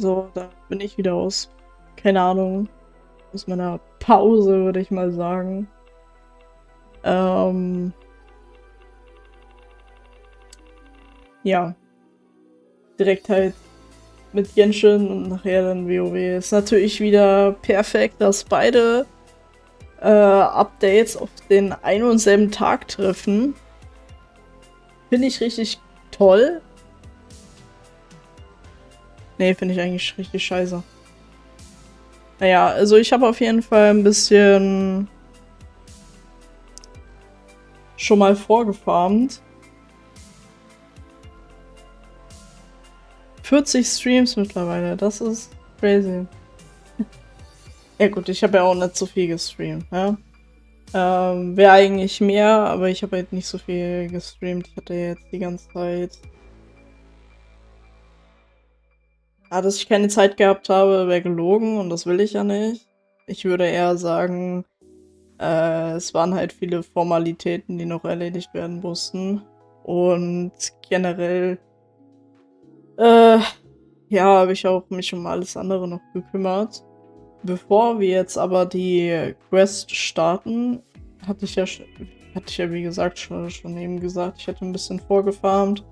So, da bin ich wieder aus, keine Ahnung, aus meiner Pause, würde ich mal sagen. Ja, direkt halt mit Genshin und nachher dann WoW. Ist natürlich wieder perfekt, dass beide Updates auf den einen und selben Tag treffen. Finde ich richtig toll. Nee, finde ich eigentlich richtig scheiße. Naja, also ich habe auf jeden Fall ein bisschen schon mal vorgefarmt. 40 Streams mittlerweile, das ist crazy. Ja gut, ich habe ja auch nicht so viel gestreamt, ja. Wäre eigentlich mehr, aber ich habe halt nicht so viel gestreamt. Ich hatte jetzt die ganze Zeit... Ja, dass ich keine Zeit gehabt habe, wäre gelogen und das will ich ja nicht. Ich würde eher sagen, es waren halt viele Formalitäten, die noch erledigt werden mussten. Und generell, ja, habe ich auch mich um alles andere noch gekümmert. Bevor wir jetzt aber die Quest starten, hatte ich ja wie gesagt schon eben gesagt, ich hatte ein bisschen vorgefarmt.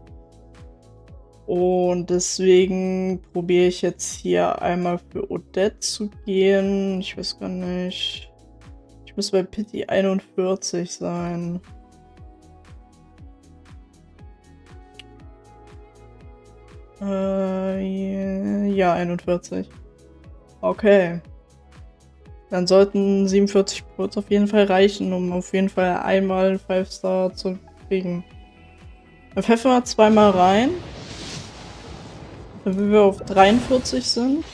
Und deswegen probiere ich jetzt hier einmal für Odette zu gehen. Ich weiß gar nicht. Ich muss bei Pity 41 sein. Ja, 41. Okay. Dann sollten 47 Puls auf jeden Fall reichen, um auf jeden Fall einmal 5-Star zu kriegen. Dann pfeffern wir zweimal rein. Damit wir auf 43 sind.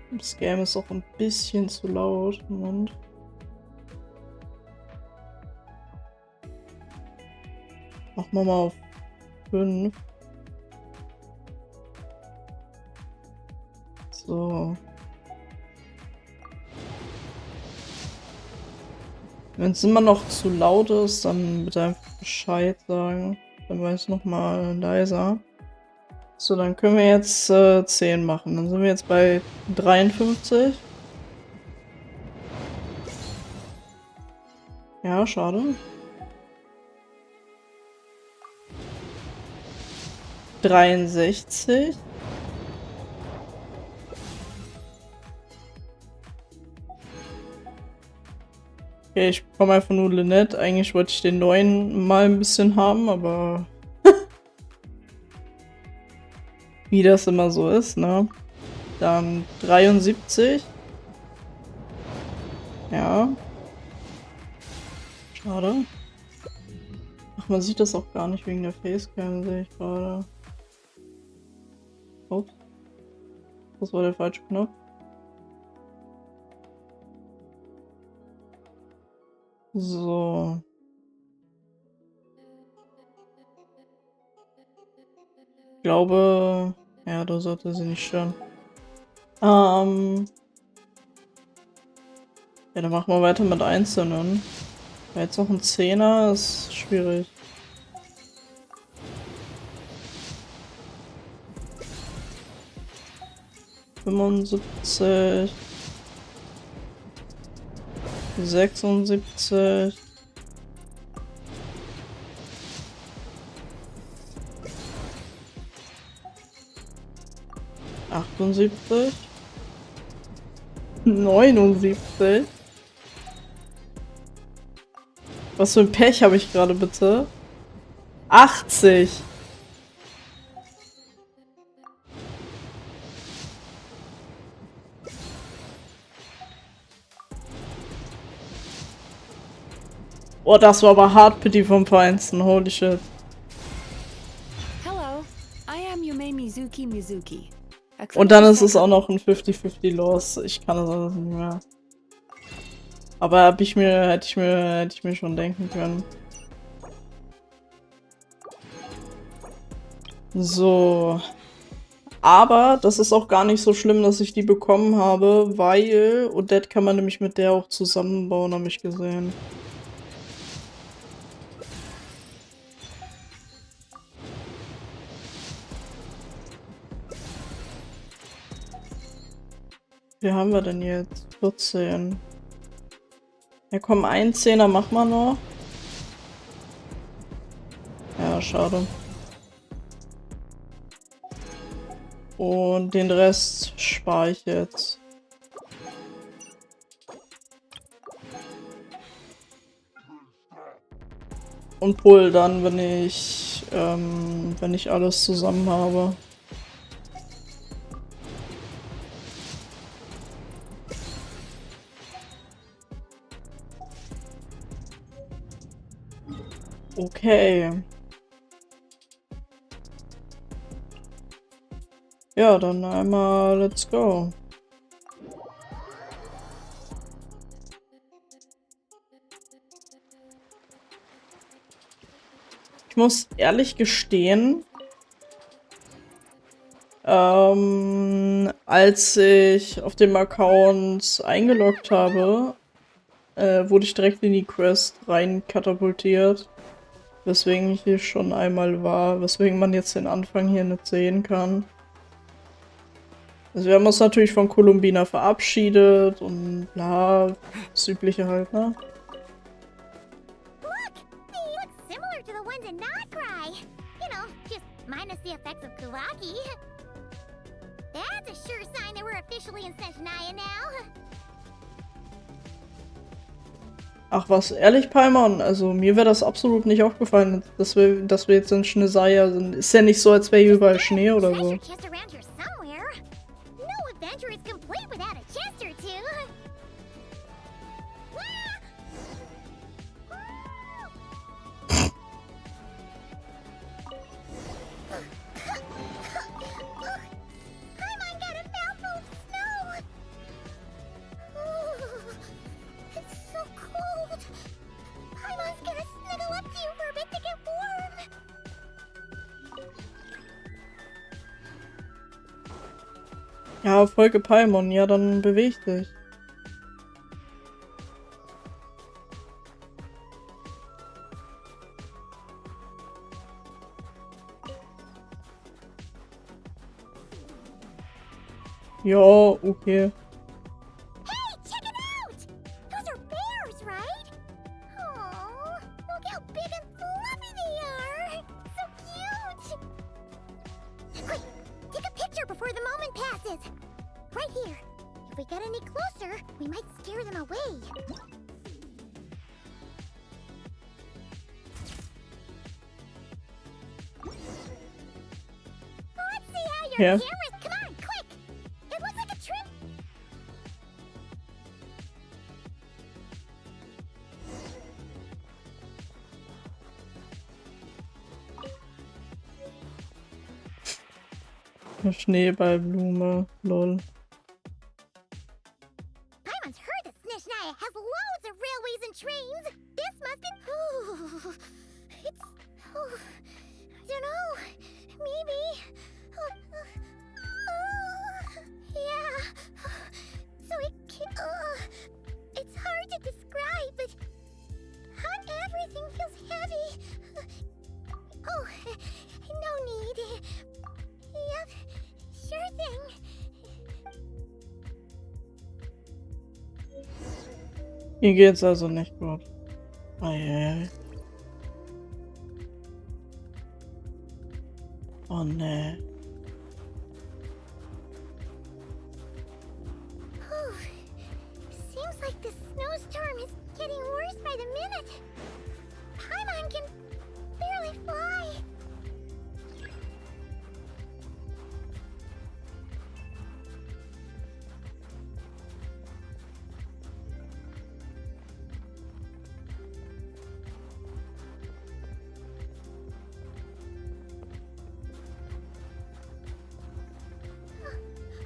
Das Game ist auch ein bisschen zu laut. Moment. Machen wir mal auf 5. So. Wenn es immer noch zu laut ist, dann bitte einfach Bescheid sagen. Dann war ich nochmal leiser. So, dann können wir jetzt 10 machen. Dann sind wir jetzt bei 53. Ja, schade. 63. Okay, ich bekomme einfach nur Lynette. Eigentlich wollte ich den neuen mal ein bisschen haben, aber wie das immer so ist, ne? Dann 73. Ja. Schade. Ach, man sieht das auch gar nicht wegen der Facecam, sehe ich gerade. Ups. Das war der falsche Knopf. So. Ich glaube, ja, da sollte sie nicht stören. Ja, dann machen wir weiter mit Einzelnen. Jetzt noch ein 10er ist schwierig. ...75... 76... 78... 79... Was für ein Pech habe ich gerade bitte? 80! Oh, das war aber hart Pity vom Feinsten, holy shit. Hello, I am Yume Mizuki. Und dann ist es auch noch ein 50-50 Loss. Ich kann das alles nicht mehr. Aber hätte ich mir schon denken können. So. Aber das ist auch gar nicht so schlimm, dass ich die bekommen habe, weil Odette kann man nämlich mit der auch zusammenbauen, habe ich gesehen. Wie haben wir denn jetzt? 14. Ja komm, ein Zehner machen wir noch. Ja, schade. Und den Rest spare ich jetzt. Und pull dann, wenn ich alles zusammen habe. Okay. Ja, dann einmal let's go. Ich muss ehrlich gestehen, als ich auf dem Account eingeloggt habe, wurde ich direkt in die Quest rein katapultiert. Weswegen ich hier schon einmal war, weswegen man jetzt den Anfang hier nicht sehen kann. Also wir haben uns natürlich von Columbina verabschiedet und bla, das Übliche halt, ne? Look! They look similar to the ones in Notcry. You know, just minus the effects of Kulaki. That's a sure sign that we're officially in Seshnaya now. Ach was, ehrlich, Paimon, also mir wäre das absolut nicht aufgefallen, dass wir jetzt in Schneesaya sind. Ist ja nicht so, als wäre hier überall Schnee oder so. Treasure chest around here somewhere. No adventure is complete without a chest or two. Paimon got a mouthful of snow. Ooh, it's so cold. Paimon's gonna snuggle up to you for a bit to get warm. Ja, folge Paimon, ja, dann beweg dich. Ja, okay. Hey, check it out! Those are bears, right? Oh, look how big and fluffy they are! So cute! Quick, take a picture before the moment passes. Right here. If we get any closer, we might scare them away. Let's see how your Yeah. camera's. Come on, quick! It looks like a trip. Eine Schneeballblume, lol. Paimon's heard that Snishnaya has loads of railways and trains. This must be. Ooh, it's. Oh, I don't know. Maybe. Yeah. So it can. It's hard to describe, but hot everything feels heavy. Oh, no need. Yep, sure thing. Ihr geht's also nicht gut. Eieiei. Oh ne. Whew. Seems like the snowstorm is getting worse by the minute. Paimon can barely fly.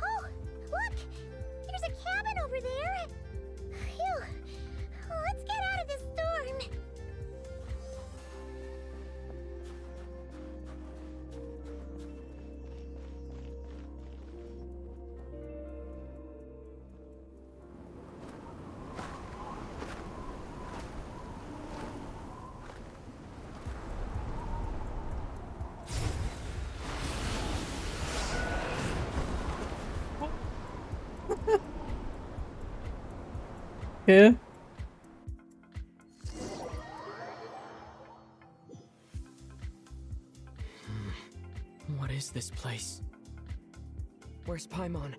Oh, look! There's a cabin over there. Phew. Let's get out of this storm. Okay. What is this place? Where's Paimon?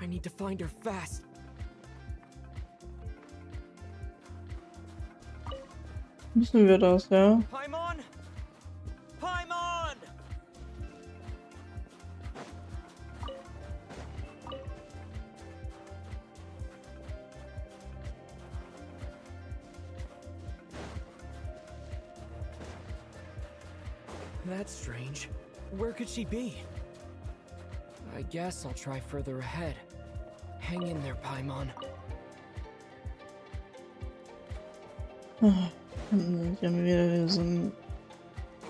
I need to find her fast. Müssen wir das, ja? Paimon! Paimon! That's strange. Where could she be? I guess I'll try further ahead. Hang in there, Paimon. Die haben wieder diesen.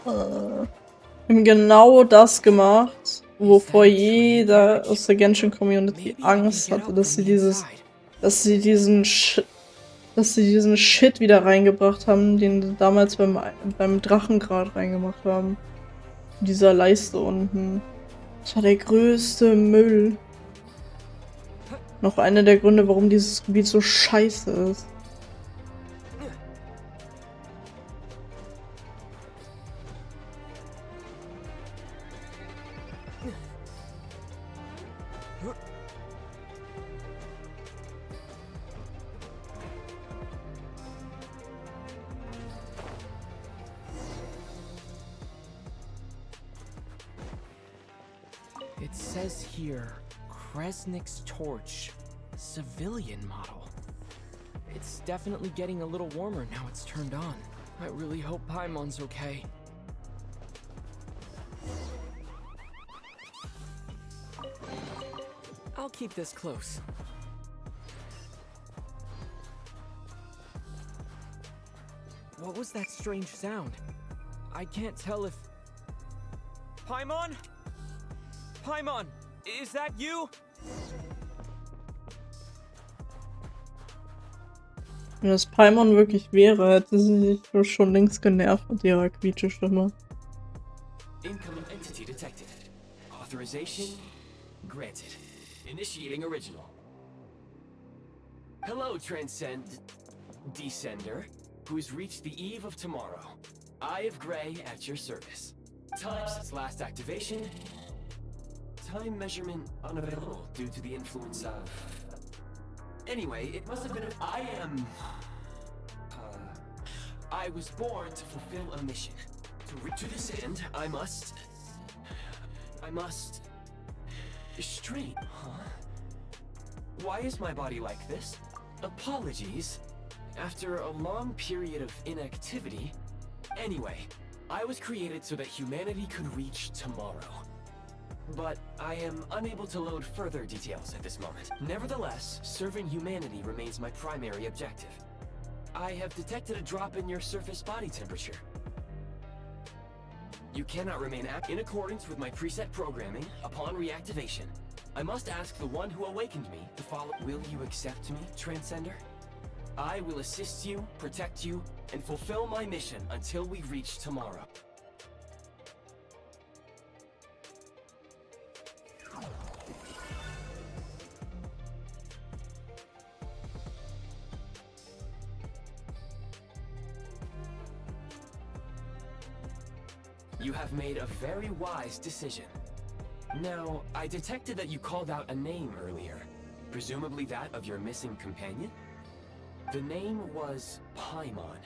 Haben genau das gemacht, wovor jeder aus der Genshin Community Angst hatte, dass sie diesen Shit wieder reingebracht haben, den sie damals beim Drachengrad reingemacht haben. In dieser Leiste unten. Das war der größte Müll. Noch einer der Gründe, warum dieses Gebiet so scheiße ist. It says here, Kresnik's torch, civilian model. It's definitely getting a little warmer now it's turned on. I really hope Paimon's okay. I'll keep this close. What was that strange sound? I can't tell if... Paimon? Paimon, is that you? Wenn das Paimon wirklich wäre, hätte sie sich doch schon längst genervt mit ihrer Quietschestimme. Incoming entity detected. Authorization granted. Initiating original. Hello, Descender, who's reached the eve of tomorrow. Eye of Grey at your service. Time since last activation. Time measurement unavailable due to the influence of... Anyway, it must have been I was born to fulfill a mission. To this end, I must... Straight, huh? Why is my body like this? Apologies. After a long period of inactivity... Anyway, I was created so that humanity could reach tomorrow. But I am unable to load further details at this moment. Nevertheless, serving humanity remains my primary objective. I have detected a drop in your surface body temperature. You cannot remain in accordance with my preset programming upon reactivation. I must ask the one who awakened me to follow. Will you accept me, Transcender? I will assist you, protect you, and fulfill my mission until we reach tomorrow. You have made a very wise decision. Now, I detected that you called out a name earlier. Presumably that of your missing companion? The name was Paimon.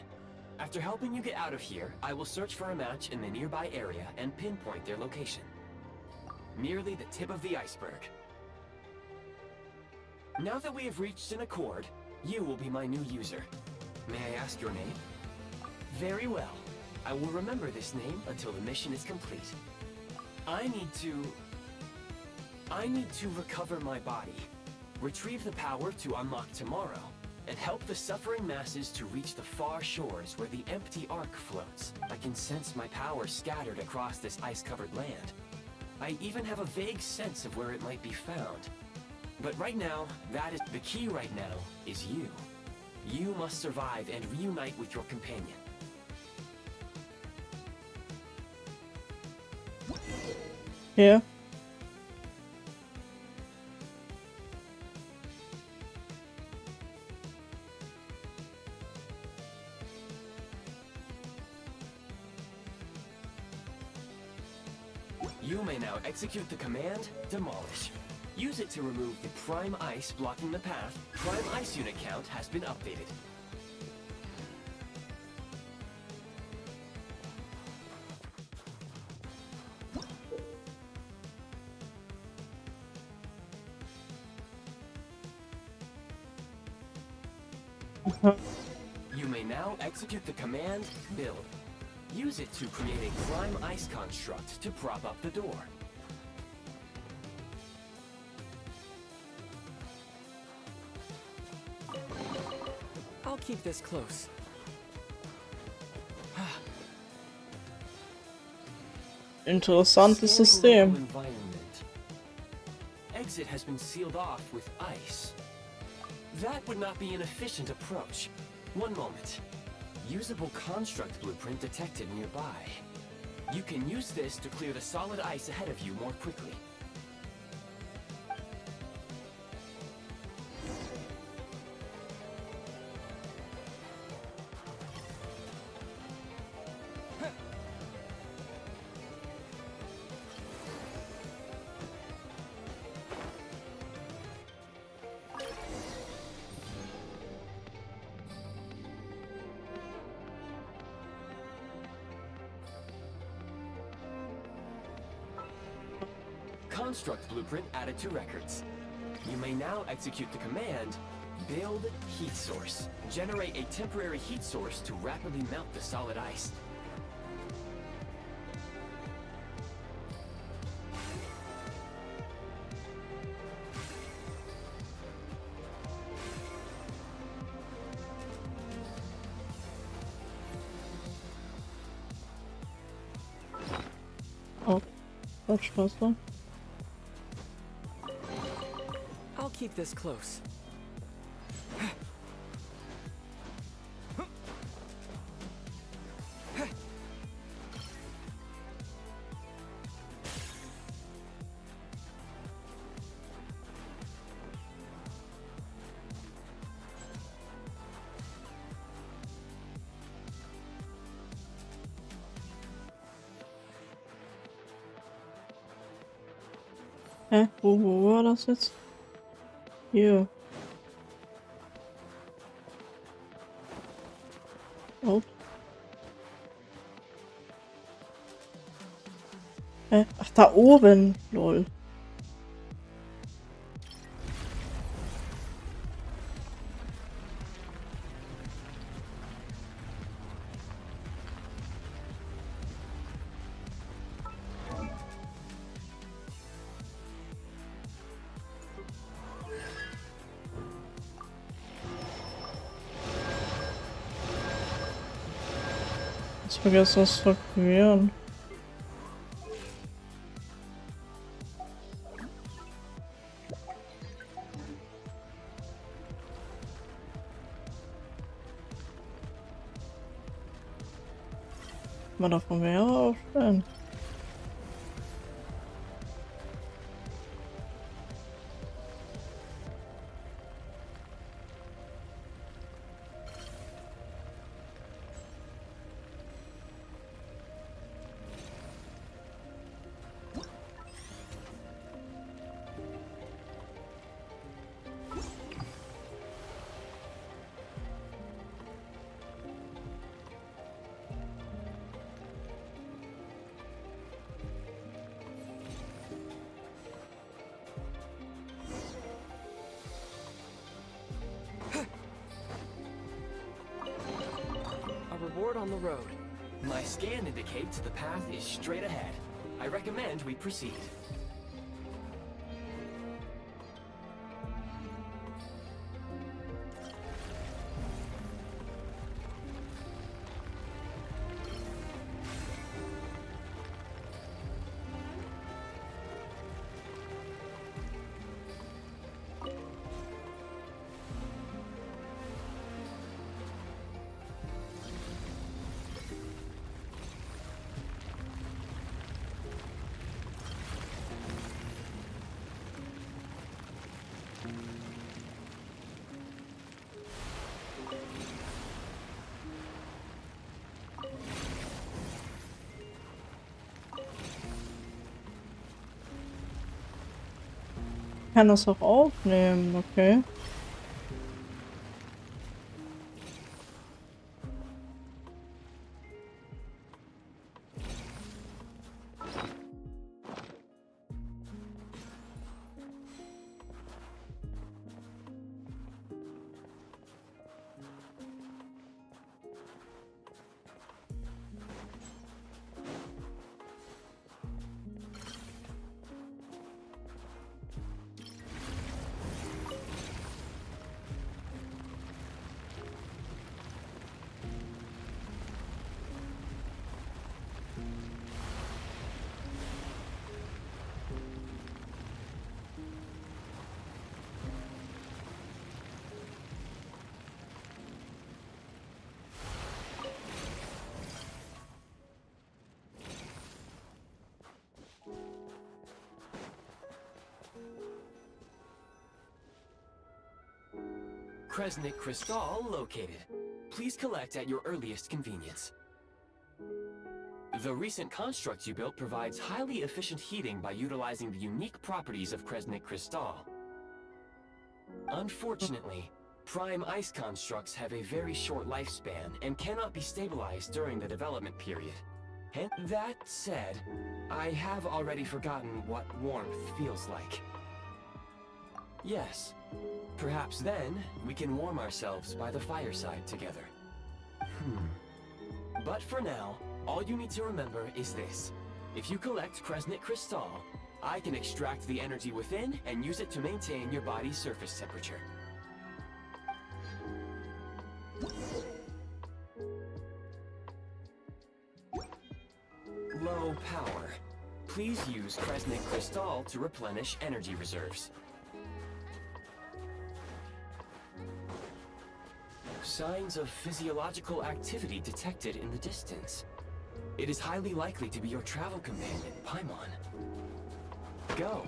After helping you get out of here, I will search for a match in the nearby area and pinpoint their location. Merely the tip of the iceberg. Now that we have reached an accord, you will be my new user. May I ask your name? Very well. I will remember this name until the mission is complete. I need to recover my body, retrieve the power to unlock tomorrow, and help the suffering masses to reach the far shores where the empty ark floats. I can sense my power scattered across this ice-covered land. I even have a vague sense of where it might be found. But right now, that is the key right now is you. You must survive and reunite with your companion. Ja. You may now execute the command Demolish. Use it to remove the prime ice blocking the path. Prime ice unit count has been updated. You may now execute the command Build. Use it to create a prime ice construct to prop up the door. I'll keep this close. Interessantes Scanning System. local environment. Exit has been sealed off with ice. That would not be an efficient approach. One moment. Usable construct blueprint detected nearby. You can use this to clear the solid ice ahead of you more quickly. Construct blueprint added to records. You may now execute the command Build Heat Source. Generate a temporary heat source to rapidly melt the solid ice. Oh, Quatschwasser. I'll keep this close. Hä? Wo war das jetzt? Hier. Oh. Hä? Ach, da oben. Lol. Ich vergesse das zu aktivieren. Mal davon mehrere aufstellen. Reward on the road. My scan indicates the path is straight ahead. I recommend we proceed. kann das auch aufnehmen, okay. Kresnik Crystal located. Please collect at your earliest convenience. The recent construct you built provides highly efficient heating by utilizing the unique properties of Kresnik Crystal. Unfortunately, prime ice constructs have a very short lifespan and cannot be stabilized during the development period. That said, I have already forgotten what warmth feels like. Yes, perhaps then we can warm ourselves by the fireside together. But for now, all you need to remember is this. If you collect Kresnik Crystal, I can extract the energy within and use it to maintain your body's surface temperature. Low power. Please use Kresnik Crystal to replenish energy reserves. Signs of physiological activity detected in the distance. It is highly likely to be your travel companion, Paimon. Go.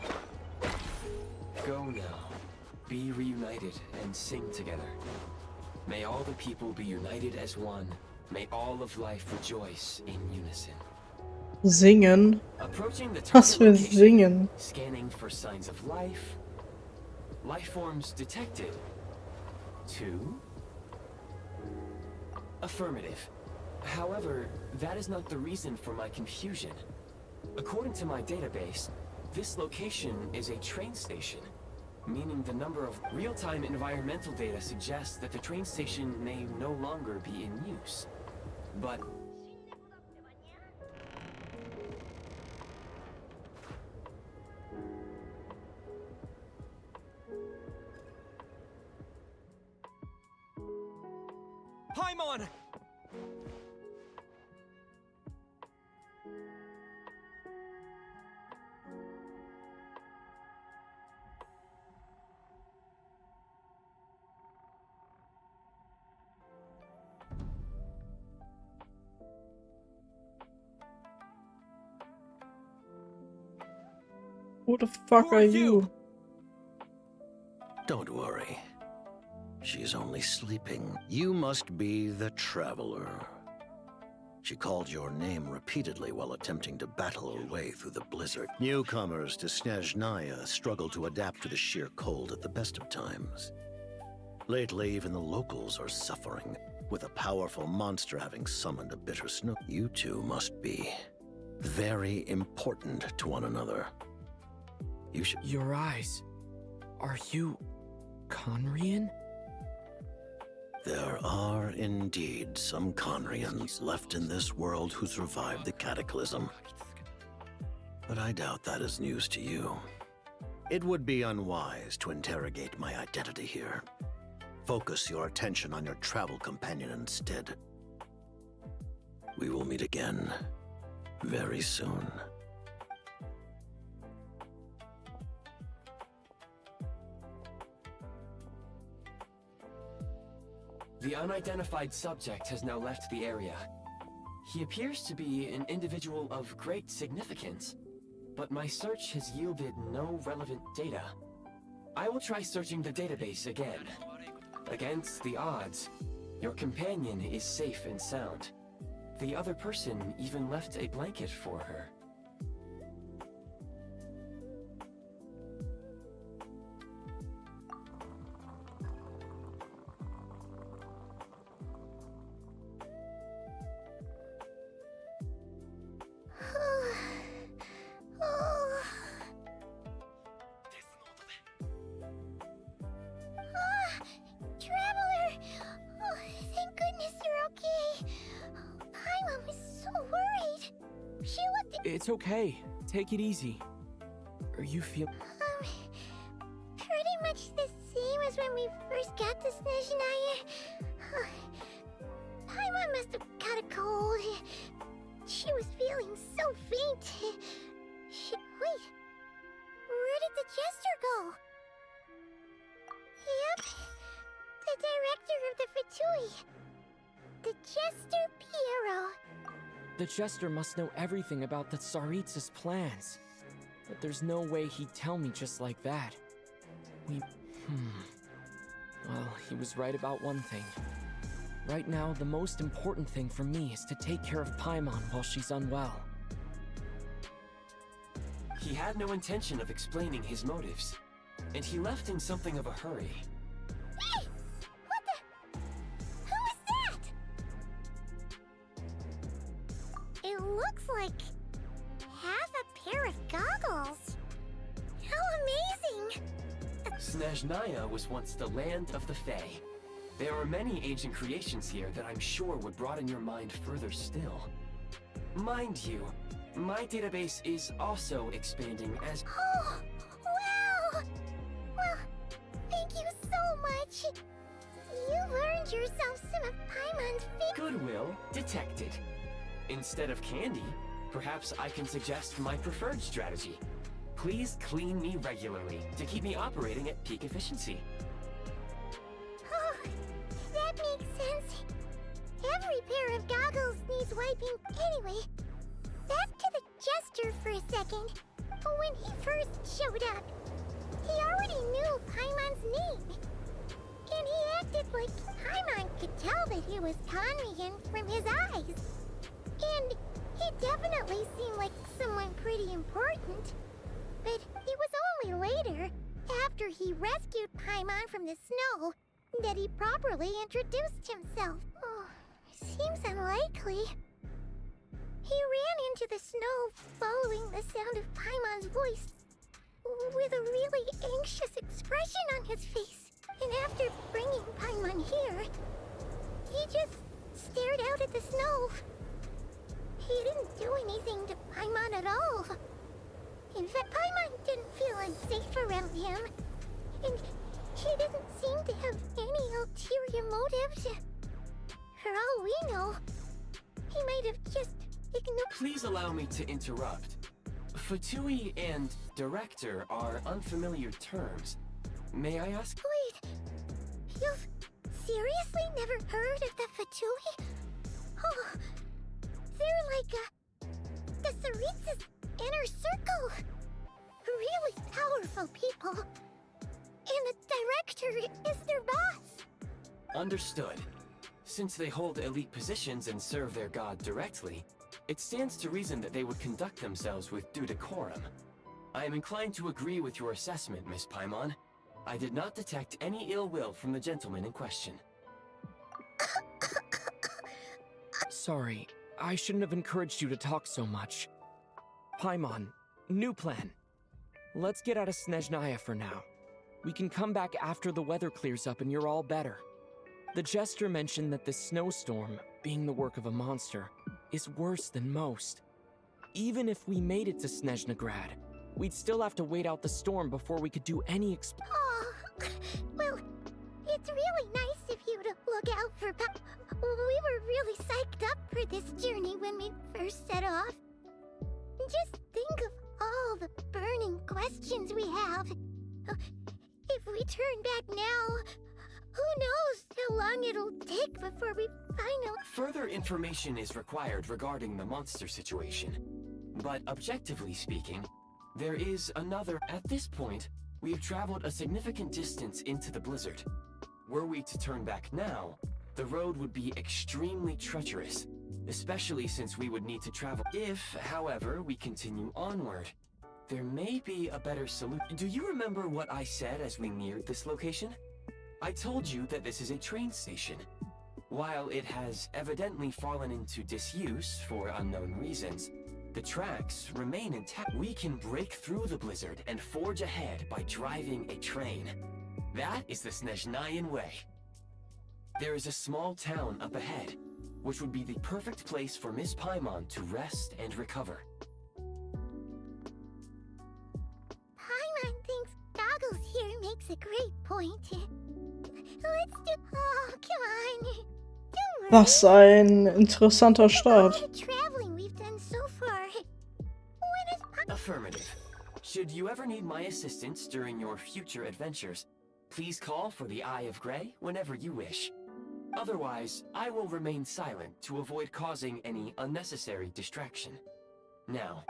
Go now. Be reunited and sing together. May all the people be united as one. May all of life rejoice in unison. Singen? Approaching the Was target für location, Singen? scanning for signs of life. Life forms detected. 2. Affirmative. However, that is not the reason for my confusion. According to my database, this location is a train station, meaning the number of real-time environmental data suggests that the train station may no longer be in use. But Paimon! Who the fuck Who are are you? you? Don't worry. She's only sleeping. You must be the Traveler. She called your name repeatedly while attempting to battle her way through the blizzard. Newcomers to Snezhnaya struggle to adapt to the sheer cold at the best of times. Lately, even the locals are suffering, with a powerful monster having summoned a bitter snow. You two must be very important to one another. You should... Your eyes. Are you Conrian? There are indeed some Conrians left in this world who survived the cataclysm. But I doubt that is news to you. It would be unwise to interrogate my identity here. Focus your attention on your travel companion instead. We will meet again very soon. the unidentified subject has now left the area. He appears to be an individual of great significance, but my search has yielded no relevant data. I will try searching the database again. Against the odds, your companion is safe and sound. The other person even left a blanket for her. It's okay. Take it easy. Are you feel? Pretty much the same as when we first got to Snezhnaya. Paimon must have caught a cold. She was feeling so faint. Wait, where did the jester go? Yep, the director of the Fatui. The Jester Piero. The Jester must know everything about the Tsaritsa's plans. But there's no way he'd tell me just like that. Well, he was right about one thing. Right now, the most important thing for me is to take care of Paimon while she's unwell. He had no intention of explaining his motives, and he left in something of a hurry. Hey! What the? Who is that? It looks like half a pair of goggles. How amazing! Snezhnaya was once the land of the Fae. There are many ancient creations here that I'm sure would broaden your mind further still. Mind you, my database is also expanding as— Oh, wow! Well, thank you so much. You've earned yourself some of Paimon's goodwill detected. Instead of candy, perhaps I can suggest my preferred strategy. Please clean me regularly to keep me operating at peak efficiency. Oh, that makes sense. Every pair of goggles needs wiping anyway. Back to the Jester for a second. When he first showed up, he already knew Paimon's name. And he acted like Paimon could tell that he was Kanrian from his eyes. And he definitely seemed like someone pretty important. But it was only later, after he rescued Paimon from the snow, that he properly introduced himself. Oh, seems unlikely. He ran into the snow following the sound of Paimon's voice, with a really anxious expression on his face. And after bringing Paimon here, he just stared out at the snow. He didn't do anything to Paimon at all. In fact, Paimon didn't feel unsafe around him, and he didn't seem to have any ulterior motives. For all we know, he might have just ignored— Please allow me to interrupt. Fatui and director are unfamiliar terms. May I ask? Wait, you've seriously never heard of the Fatui? Oh, they're like the Tsaritsa's inner circle. Really powerful people. And the director is their boss. Understood. Since they hold elite positions and serve their god directly, it stands to reason that they would conduct themselves with due decorum. I am inclined to agree with your assessment, Miss Paimon. I did not detect any ill will from the gentleman in question. Sorry, I shouldn't have encouraged you to talk so much. Paimon, new plan. Let's get out of Snezhnaya for now. We can come back after the weather clears up and you're all better. The Jester mentioned that this snowstorm, being the work of a monster, is worse than most. Even if we made it to Snezhnegrad, we'd still have to wait out the storm before we could do any Oh, well, it's really nice of you to look out for We were really psyched up for this journey when we first set off. Just think of all the burning questions we have. If we turn back now, who knows how long it'll take before we finally— Further information is required regarding the monster situation. But objectively speaking, there is another— At this point, we have traveled a significant distance into the blizzard. Were we to turn back now, the road would be extremely treacherous, especially since we would need to travel. If, however, we continue onward, there may be a better solution. Do you remember what I said as we neared this location? I told you that this is a train station. While it has evidently fallen into disuse for unknown reasons, the tracks remain intact. We can break through the blizzard and forge ahead by driving a train. That is the Snezhnayan way. There is a small town up ahead, which would be the perfect place for Miss Paimon to rest and recover. That's a great point. Let's do. Oh, come on. Don't worry. Was ein interessanter All Start. the traveling we've done so far. When is Affirmative. Should you ever need my assistance during your future adventures, please call for the Eye of Grey whenever you wish. Otherwise, I will remain silent to avoid causing any unnecessary distraction. Now,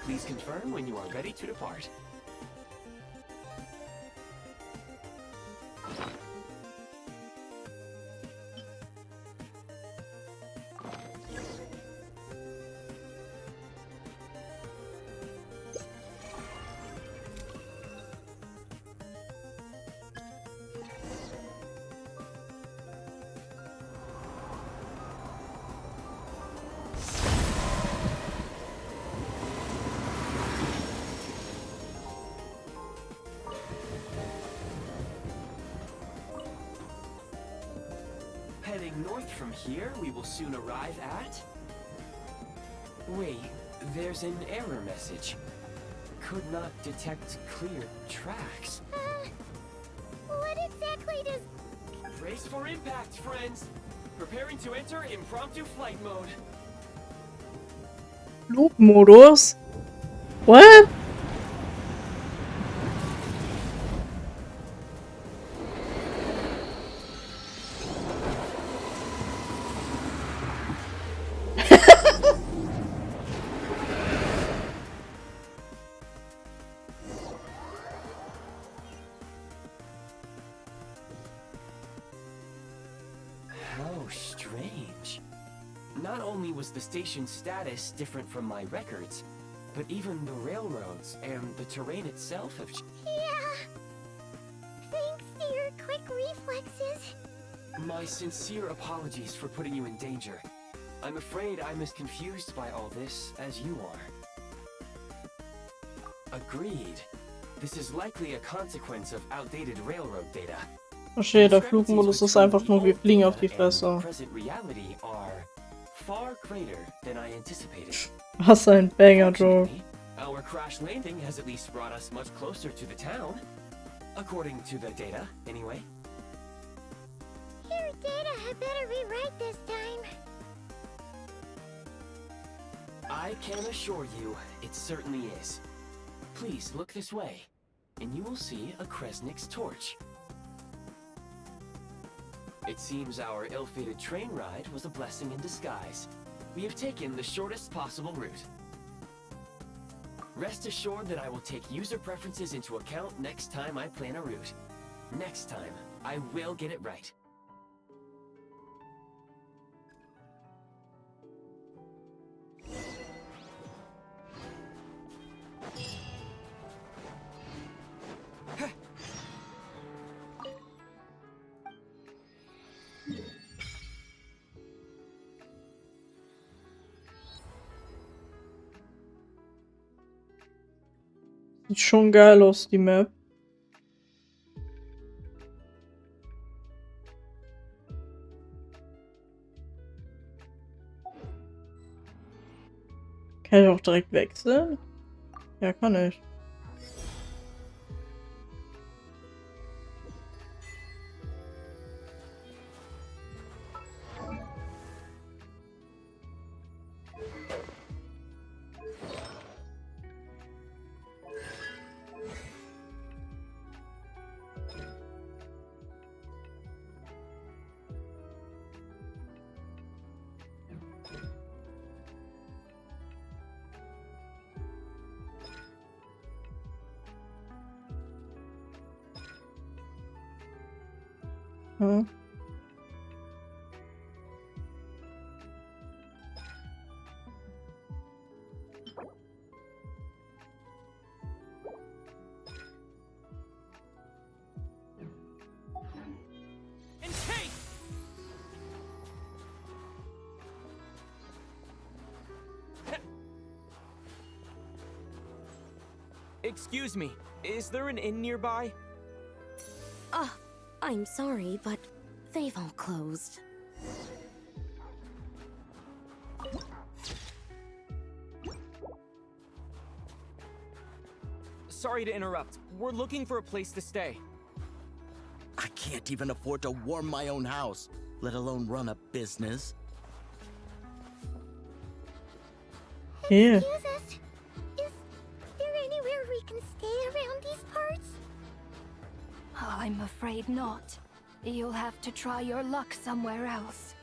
please confirm when you are ready to depart. Heading north from here, we will soon arrive at... Wait, there's an error message. Could not detect clear tracks. what exactly does. Brace for impact, friends! Preparing to enter impromptu flight mode. Flugmodus? What? How strange. Not only was the station's status different from my records, but even the railroads and the terrain itself have Yeah. Thanks to your quick reflexes. My sincere apologies for putting you in danger. I'm afraid I'm as confused by all this as you are. Agreed. This is likely a consequence of outdated railroad data. Verstehe, der Flugmodus ist einfach nur, wir fliegen auf die Fresse. Present reality are far greater than I anticipated. Was ein Banger-Joke. Fortunately, our crash landing has at least brought us much closer to the town. According to the data, anyway. Your data had better be right this time. I can assure you, it certainly is. Please look this way, and you will see a Kresnik's torch. It seems our ill-fated train ride was a blessing in disguise. We have taken the shortest possible route. Rest assured that I will take user preferences into account next time I plan a route. Next time, I will get it right. Sieht schon geil aus, die Map. Kann ich auch direkt wechseln? Ja, kann ich. Hm. And take! Excuse me, is there an inn nearby? I'm sorry, but they've all closed. Sorry to interrupt. We're looking for a place to stay. I can't even afford to warm my own house, let alone run a business. Yeah. Excuse us. Is there anywhere we can stay around these parts? Oh, I'm afraid not. You'll have to try your luck somewhere else.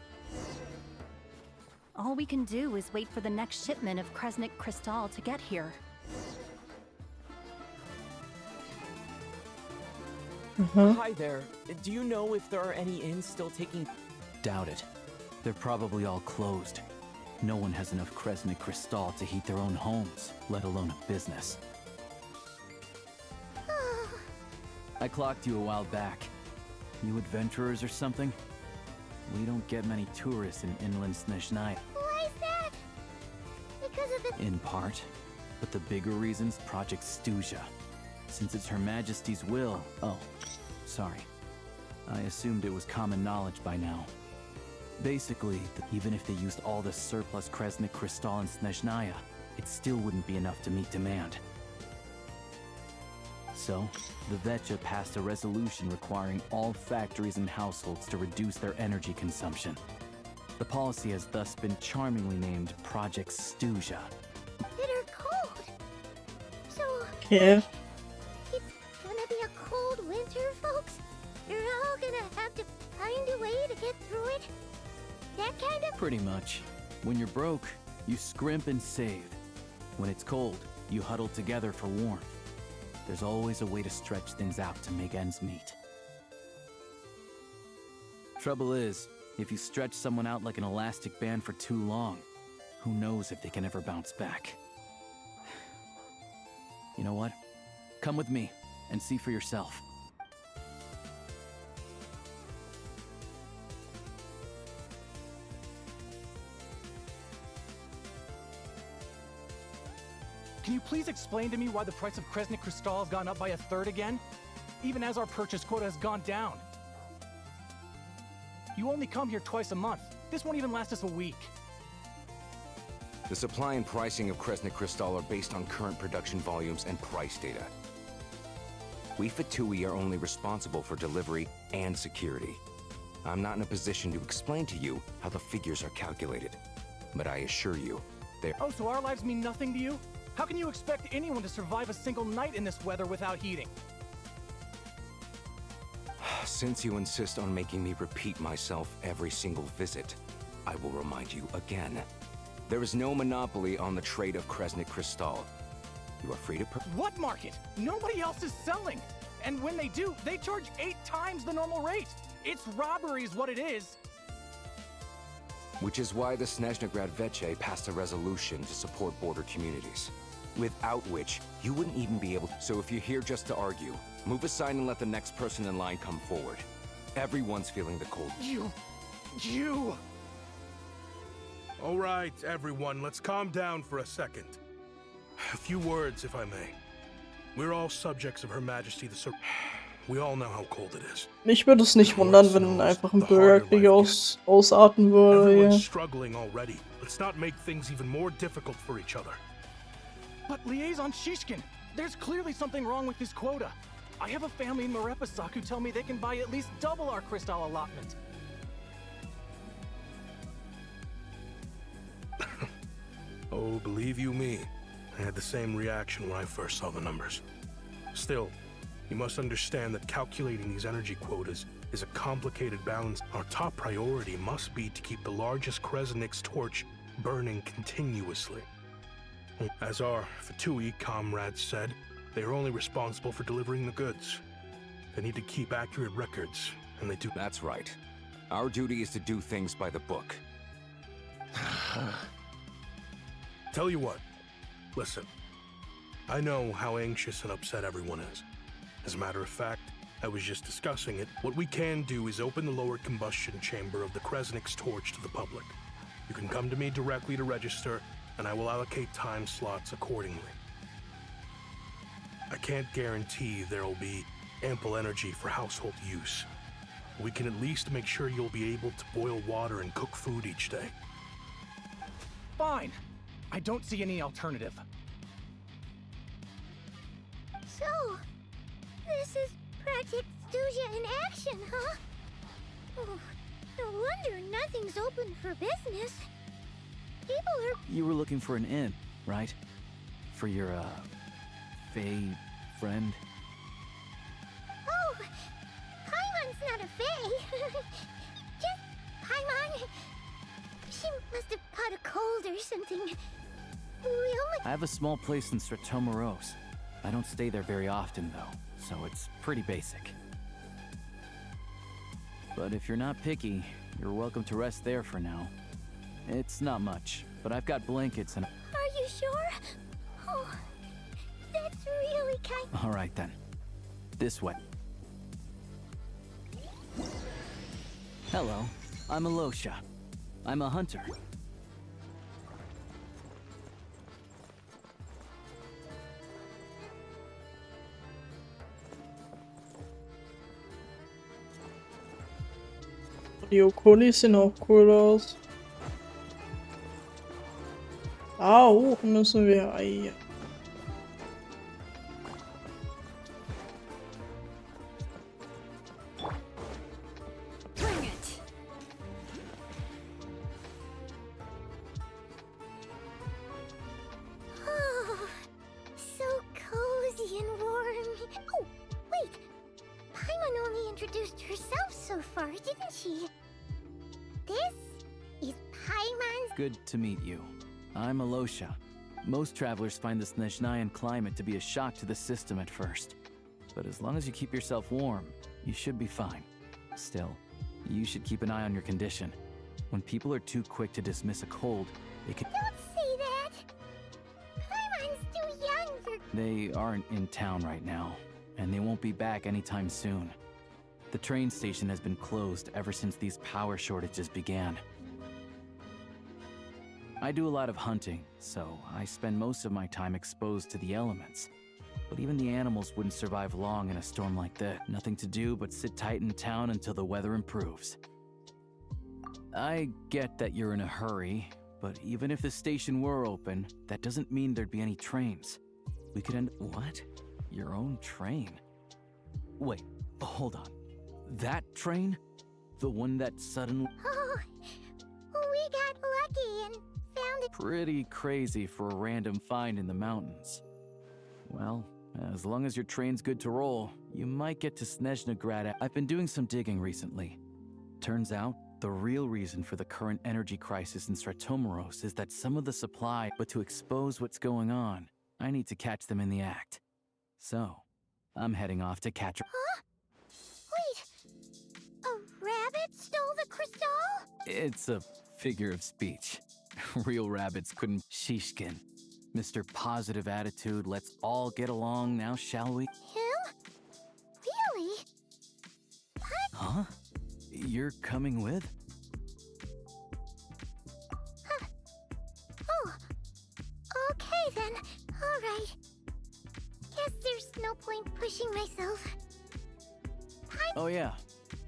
All we can do is wait for the next shipment of Kresnik Crystal to get here. Hi there. Do you know if there are any inns still taking... Doubt it. They're probably all closed. No one has enough Kresnik Crystal to heat their own homes, let alone a business. I clocked you a while back. You adventurers or something? We don't get many tourists in inland Snezhnaya. Why is that? Because of the... In part. But the bigger reason's Project Stuja. Since it's Her Majesty's will... Oh, sorry. I assumed it was common knowledge by now. Basically, even if they used all the surplus Kresnik Crystal in Snezhnaya, it still wouldn't be enough to meet demand. So, the Vecha passed a resolution requiring all factories and households to reduce their energy consumption. The policy has thus been charmingly named Project Stuja. that are cold. So, Yeah. it's gonna be a cold winter, folks? You're all gonna have to find a way to get through it? That kind of... Pretty much. When you're broke, you scrimp and save. When it's cold, you huddle together for warmth. There's always a way to stretch things out to make ends meet. Trouble is, if you stretch someone out like an elastic band for too long, who knows if they can ever bounce back. You know what? Come with me and see for yourself. Can you please explain to me why the price of Kresnik Crystal has gone up by 1/3 again? Even as our purchase quota has gone down. You only come here twice a month. This won't even last us a week. The supply and pricing of Kresnik Crystal are based on current production volumes and price data. We Fatui are only responsible for delivery and security. I'm not in a position to explain to you how the figures are calculated, but I assure you, they're... Oh, so our lives mean nothing to you? How can you expect anyone to survive a single night in this weather without heating? Since you insist on making me repeat myself every single visit, I will remind you again. There is no monopoly on the trade of Kresnik Crystal. You are free to What market? Nobody else is selling! And when they do, they charge 8 times the normal rate! It's robbery is what it is! Which is why the Snezhnegrad Veche passed a resolution to support border communities. Without which, you wouldn't even be able to. So if you're here just to argue, move aside and let the next person in line come forward. Everyone's feeling the cold. You! All right, everyone, let's calm down for a second. A few words, if I may. We're all subjects of Her Majesty the Sur... We all know how cold it is. Mich würde es nicht wundern, wenn einfach ein Bürgerkrieg ausarten würde. Everyone's Ja. struggling already. Let's not make things even more difficult for each other. But Liaison Shishkin, there's clearly something wrong with this quota. I have a family in Marepasak who tell me they can buy at least double our crystal allotment. Oh, believe you me, I had the same reaction when I first saw the numbers. Still, you must understand that calculating these energy quotas is a complicated balance. Our top priority must be to keep the largest Kresnik's torch burning continuously. As our Fatui comrades said, they are only responsible for delivering the goods. They need to keep accurate records, and they do. That's right. Our duty is to do things by the book. Tell you what, listen. I know how anxious and upset everyone is. As a matter of fact, I was just discussing it. What we can do is open the lower combustion chamber of the Kresnik's torch to the public. You can come to me directly to register, and I will allocate time slots accordingly. I can't guarantee there will be ample energy for household use, We can at least make sure you'll be able to boil water and cook food each day. Fine. I don't see any alternative. So, this is Project Stuja in action, huh? Oh, no wonder nothing's open for business. People are... You were looking for an inn, right? For your, Fae friend? Oh, Paimon's not a fae. Just Paimon. She must have caught a cold or something. We only... I have a small place in Stratomoros. I don't stay there very often, though, so it's pretty basic. But if you're not picky, you're welcome to rest there for now. It's not much, but I've got blankets and... Are you sure? Oh, that's really kind... All right, then. This way. Hello, I'm Alosha. I'm a hunter. Die Okolis sehen auch cool aus. Ah, hoch müssen wir. Ei. Bring it. Oh, so cozy and warm. Oh, wait. Paimon only introduced herself so far, didn't she? This is Paimon's... Good to meet you. I'm Alosha. Most travelers find the Snezhnayan climate to be a shock to the system at first. But as long as you keep yourself warm, you should be fine. Still, you should keep an eye on your condition. When people are too quick to dismiss a cold, they can... Don't say that! Paimon's too young for... They aren't in town right now, and they won't be back anytime soon. The train station has been closed ever since these power shortages began. I do a lot of hunting, so I spend most of my time exposed to the elements. But even the animals wouldn't survive long in a storm like that. Nothing to do but sit tight in town until the weather improves. I get that you're in a hurry, but even if the station were open, that doesn't mean there'd be any trains. We could end... What? Your own train? Wait, hold on. That train? The one that suddenly... Oh, we got lucky and found it. Pretty crazy for a random find in the mountains. Well, as long as your train's good to roll, you might get to Snezhnagrad. I've been doing some digging recently. Turns out, the real reason for the current energy crisis in Stratomoros is that some of the supply, but to expose what's going on, I need to catch them in the act. So, I'm heading off to catch her. Huh? Wait, a rabbit stole the crystal? It's a figure of speech. Real rabbits couldn't... Shishkin. Mr. Positive Attitude, let's all get along now, shall we? Him? Really? Huh? You're coming with? Huh. Oh. Okay then. Alright. Guess there's no point pushing myself. Oh yeah.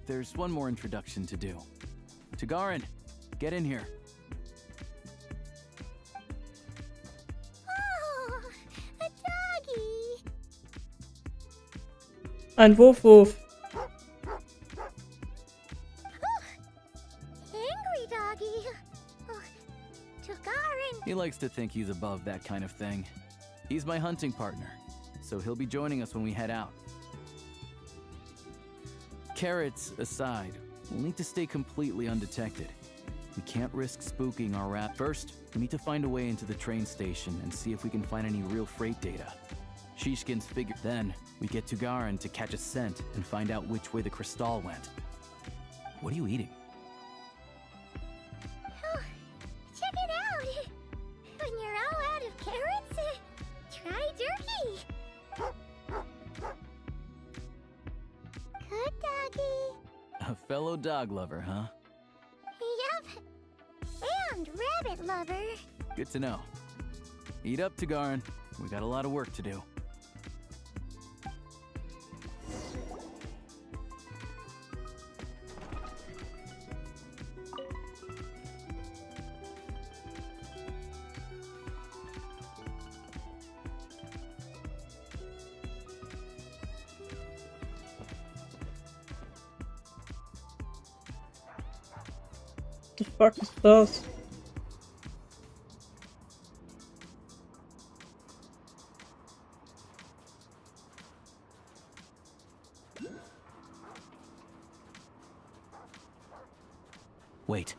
There's one more introduction to do. Tagarin, get in here. Oh, a doggy. Ein Wurf. Angry doggy. Oh, Tagarin. He likes to think he's above that kind of thing. He's my hunting partner, so he'll be joining us when we head out. Carrots aside, we'll need to stay completely undetected. We can't risk spooking our rat. First, we need to find a way into the train station and see if we can find any real freight data. Shishkin's figure. Then, we get to Garin to catch a scent and find out which way the crystal went. What are you eating? Oh, check it out. When you're all out of carrots, try jerky. Good doggy. A fellow dog lover, huh? Yup. And rabbit lover. Good to know. Eat up, Tagarin. We got a lot of work to do. the fuck ist das? Wait.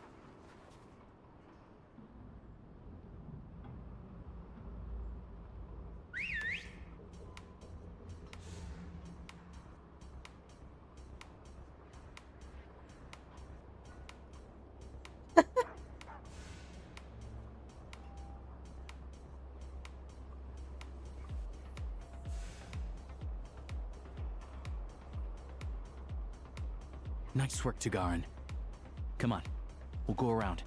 Nice work, Tagarin. Come on, we'll go around.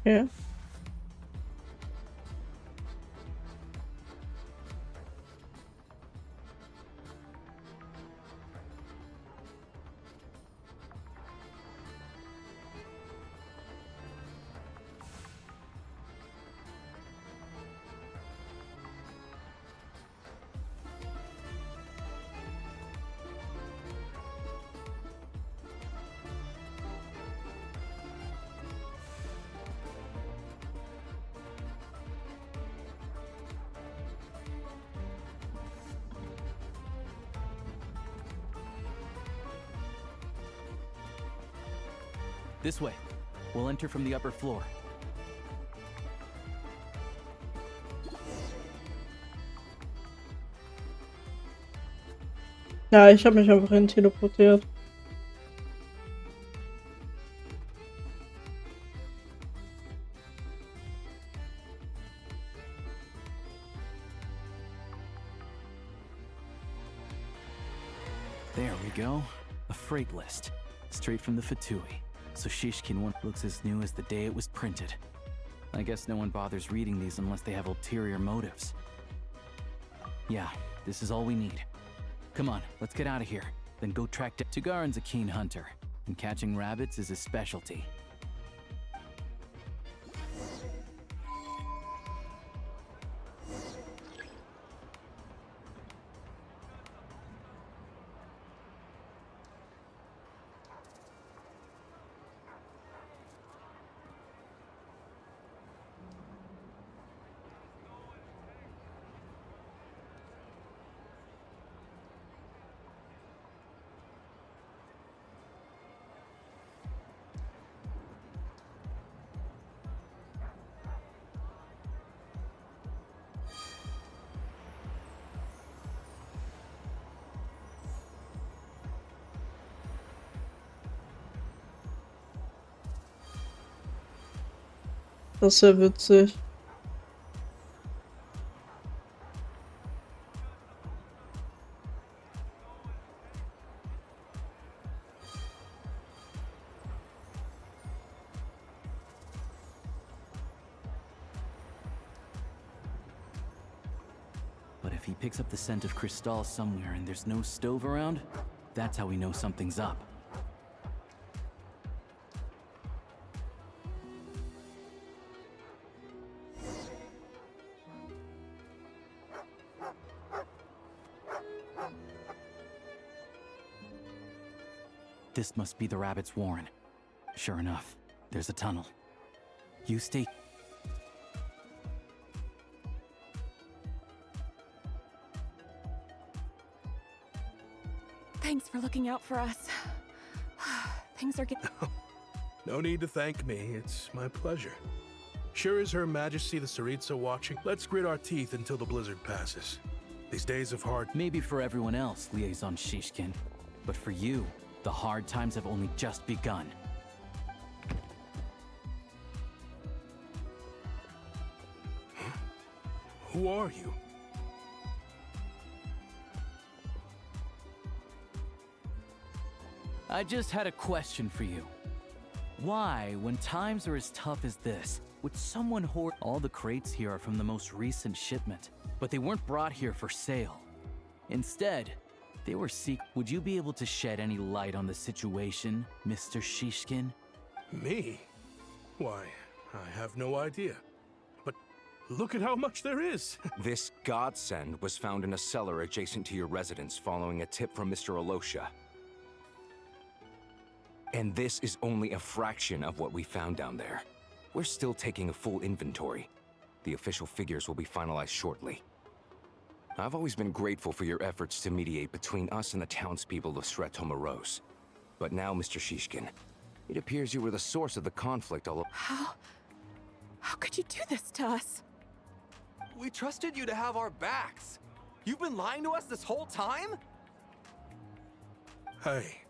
Ja. This way. We'll enter from the upper floor. Ja, ich habe mich einfach hin teleportiert. There we go. A freight list. Straight from the Fatui. So Shishkin one looks as new as the day it was printed. I guess no one bothers reading these unless they have ulterior motives. Yeah, this is all we need. Come on, let's get out of here. Then go track down. Tagarin's a keen hunter, and catching rabbits is his specialty. Das ist ja witzig. But if he picks up the scent of Cristal somewhere and there's no stove around, that's how we know something's up. This must be the rabbit's warren. Sure enough, there's a tunnel. You stay. Thanks for looking out for us. Things are getting... No need to thank me. It's my pleasure. Sure is Her Majesty the Tsaritsa watching. Let's grit our teeth until the blizzard passes. These days of hard... Maybe for everyone else, Liaison Shishkin. But for you, the hard times have only just begun. Who are you? I just had a question for you. Why, when times are as tough as this, would someone hoard? All the crates here are from the most recent shipment, but they weren't brought here for sale. Instead, they were Would you be able to shed any light on the situation, Mr. Shishkin? Me? Why, I have no idea. But look at how much there is! This godsend was found in a cellar adjacent to your residence following a tip from Mr. Alosha. And this is only a fraction of what we found down there. We're still taking a full inventory. The official figures will be finalized shortly. I've always been grateful for your efforts to mediate between us and the townspeople of Stratomaros. But now, Mr. Shishkin, it appears you were the source of the conflict all. How could you do this to us? We trusted you to have our backs. You've been lying to us this whole time? Hey,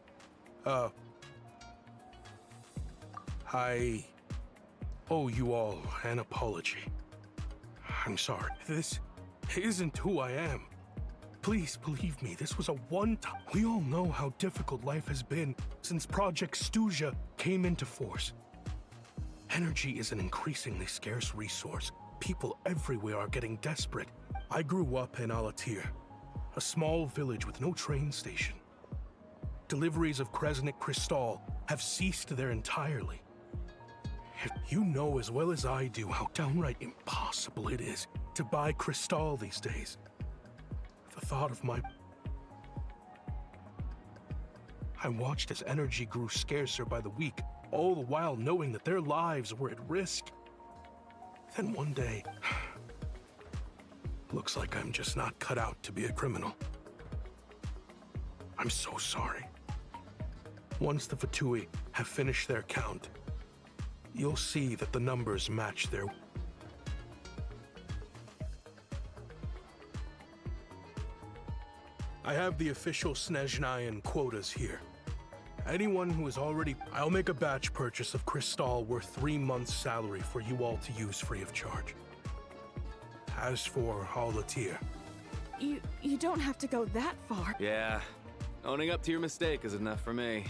I owe you all an apology. I'm sorry. This isn't who I am. Please believe me, this was a one-time. We all know how difficult life has been since Project Stuja came into force. Energy is an increasingly scarce resource. People everywhere are getting desperate. I grew up in Alatir, a small village with no train station. Deliveries of Kresnik Crystal have ceased there entirely. You know as well as I do how downright impossible it is to buy Crystal these days. The thought of I watched as energy grew scarcer by the week, all the while knowing that their lives were at risk. Then one day, looks like I'm just not cut out to be a criminal. I'm so sorry. Once the Fatui have finished their count, you'll see that the numbers match their... I have the official Snezhnayan quotas here. Anyone who is already... I'll make a batch purchase of Crystal worth 3 months' salary for you all to use free of charge. As for Alatir... You don't have to go that far. Yeah, owning up to your mistake is enough for me.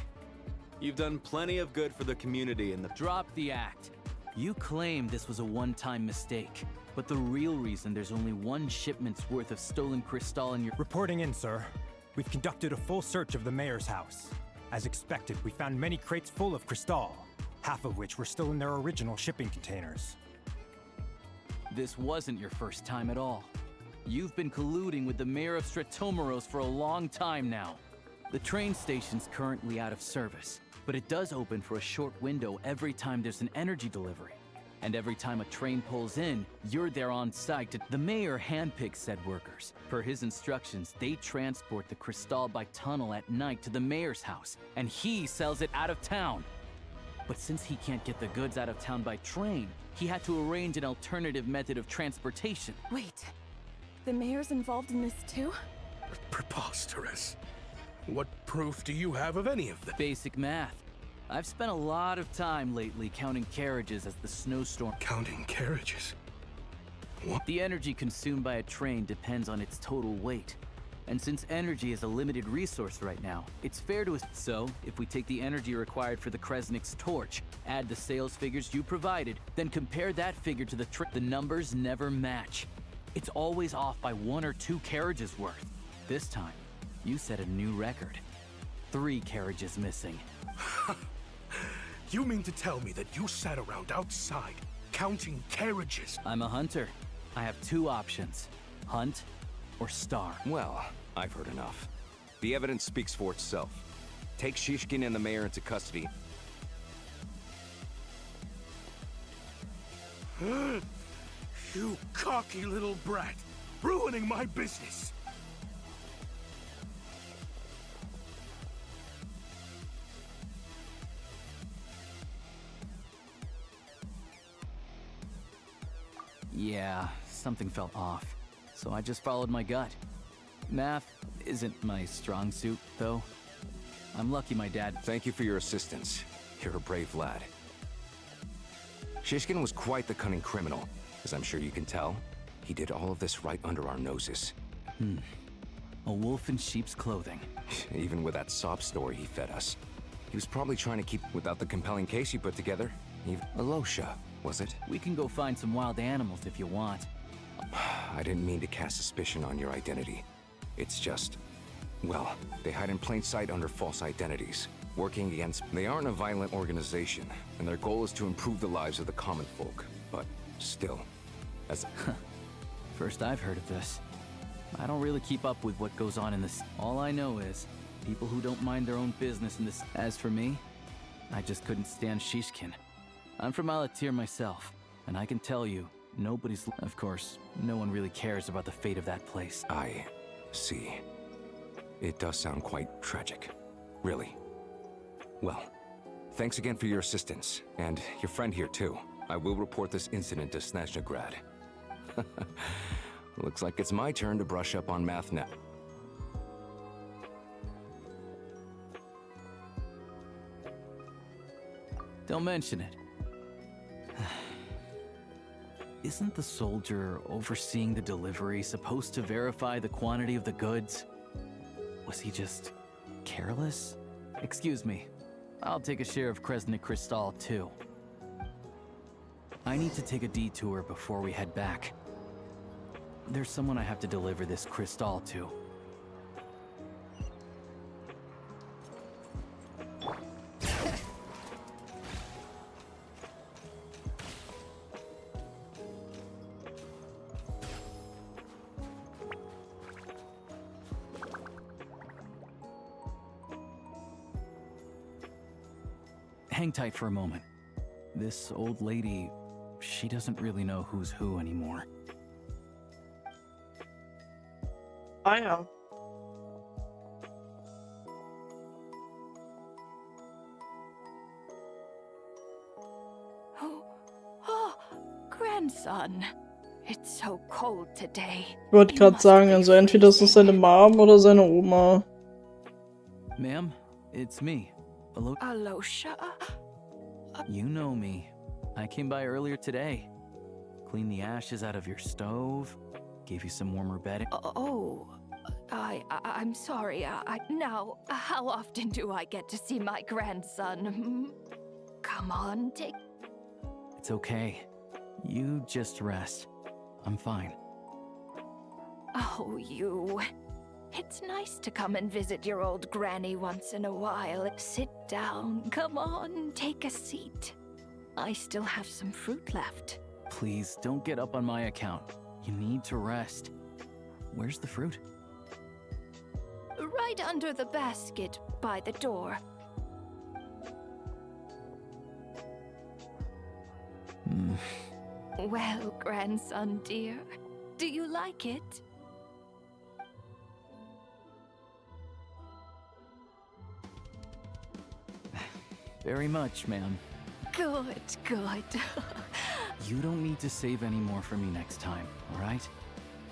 You've done plenty of good for the community and the... Drop the act. You claim this was a one-time mistake, but the real reason there's only 1 shipment's worth of stolen Crystal in your... Reporting in, sir. We've conducted a full search of the mayor's house. As expected, we found many crates full of Crystal, half of which were still in their original shipping containers. This wasn't your first time at all. You've been colluding with the mayor of Stratomaros for a long time now. The train station's currently out of service, but it does open for a short window every time there's an energy delivery. And every time a train pulls in, you're there on site. The mayor handpicks said workers. Per his instructions, they transport the Crystal by tunnel at night to the mayor's house, and he sells it out of town. But since he can't get the goods out of town by train, he had to arrange an alternative method of transportation. Wait, the mayor's involved in this too? Preposterous. What proof do you have of any of that? Basic math. I've spent a lot of time lately counting carriages as the snowstorm... Counting carriages? What? The energy consumed by a train depends on its total weight. And since energy is a limited resource right now, it's fair to... So, if we take the energy required for the Kresnik's torch, add the sales figures you provided, then compare that figure to the numbers never match. It's always off by 1 or 2 carriages worth. This time, you set a new record. 3 carriages missing. You mean to tell me that you sat around outside, counting carriages? I'm a hunter. I have 2 options. Hunt or starve. Well, I've heard enough. The evidence speaks for itself. Take Shishkin and the mayor into custody. You cocky little brat, ruining my business. Yeah, something felt off, so I just followed my gut. Math isn't my strong suit, though. I'm lucky my dad... Thank you for your assistance. You're a brave lad. Shishkin was quite the cunning criminal, as I'm sure you can tell. He did all of this right under our noses. A wolf in sheep's clothing. Even with that sob story he fed us. He was probably trying to keep without the compelling case you put together. Alosha, was it? We can go find some wild animals if you want. I didn't mean to cast suspicion on your identity. It's just, well, they hide in plain sight under false identities, working against... They aren't a violent organization, and their goal is to improve the lives of the common folk. But still, as... First I've heard of this. I don't really keep up with what goes on in this. All I know is, people who don't mind their own business in this... As for me, I just couldn't stand Shishkin. I'm from Alatir myself, and I can tell you, nobody's... Of course, no one really cares about the fate of that place. I see. It does sound quite tragic. Really. Well, thanks again for your assistance, and your friend here too. I will report this incident to Snezhnegrad. Looks like it's my turn to brush up on math now. Don't mention it. Isn't the soldier overseeing the delivery supposed to verify the quantity of the goods? Was he just careless? Excuse me. I'll take a share of Kresnik Kristall too. I need to take a detour before we head back. There's someone I have to deliver this crystal to. Hang tight for a moment. This old lady, she doesn't really know who's who anymore. Ah ja. Oh, grandson. It's so cold today. Ich wollte gerade sagen, also entweder ist es seine Mom oder seine Oma. Ma'am, it's me. Alosha? You know me. I came by earlier today. Cleaned the ashes out of your stove. Gave you some warmer bedding. Oh, I'm sorry. Now, how often do I get to see my grandson? Come on, take... It's okay. You just rest. I'm fine. Oh, you. It's nice to come and visit your old granny once in a while. Sit down. Come on, take a seat. I still have some fruit left. Please, don't get up on my account. You need to rest. Where's the fruit? Right under the basket by the door. Well, grandson dear, do you like it? Very much, ma'am. Good, good. You don't need to save any more for me next time, alright?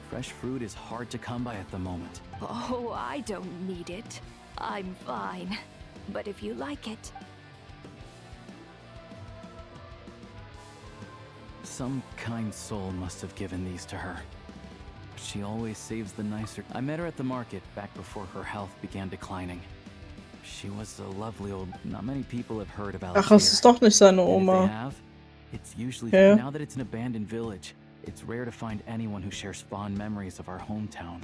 Fresh fruit is hard to come by at the moment. Oh, I don't need it. I'm fine. But if you like it... Some kind soul must have given these to her. She always saves the nicer... I met her at the market back before her health began declining. She was a lovely old... Not many people have heard about Ach, es ist doch nicht seine Oma. It's usually... Yeah. Now that it's an abandoned village, it's rare to find anyone who shares fond memories of our hometown.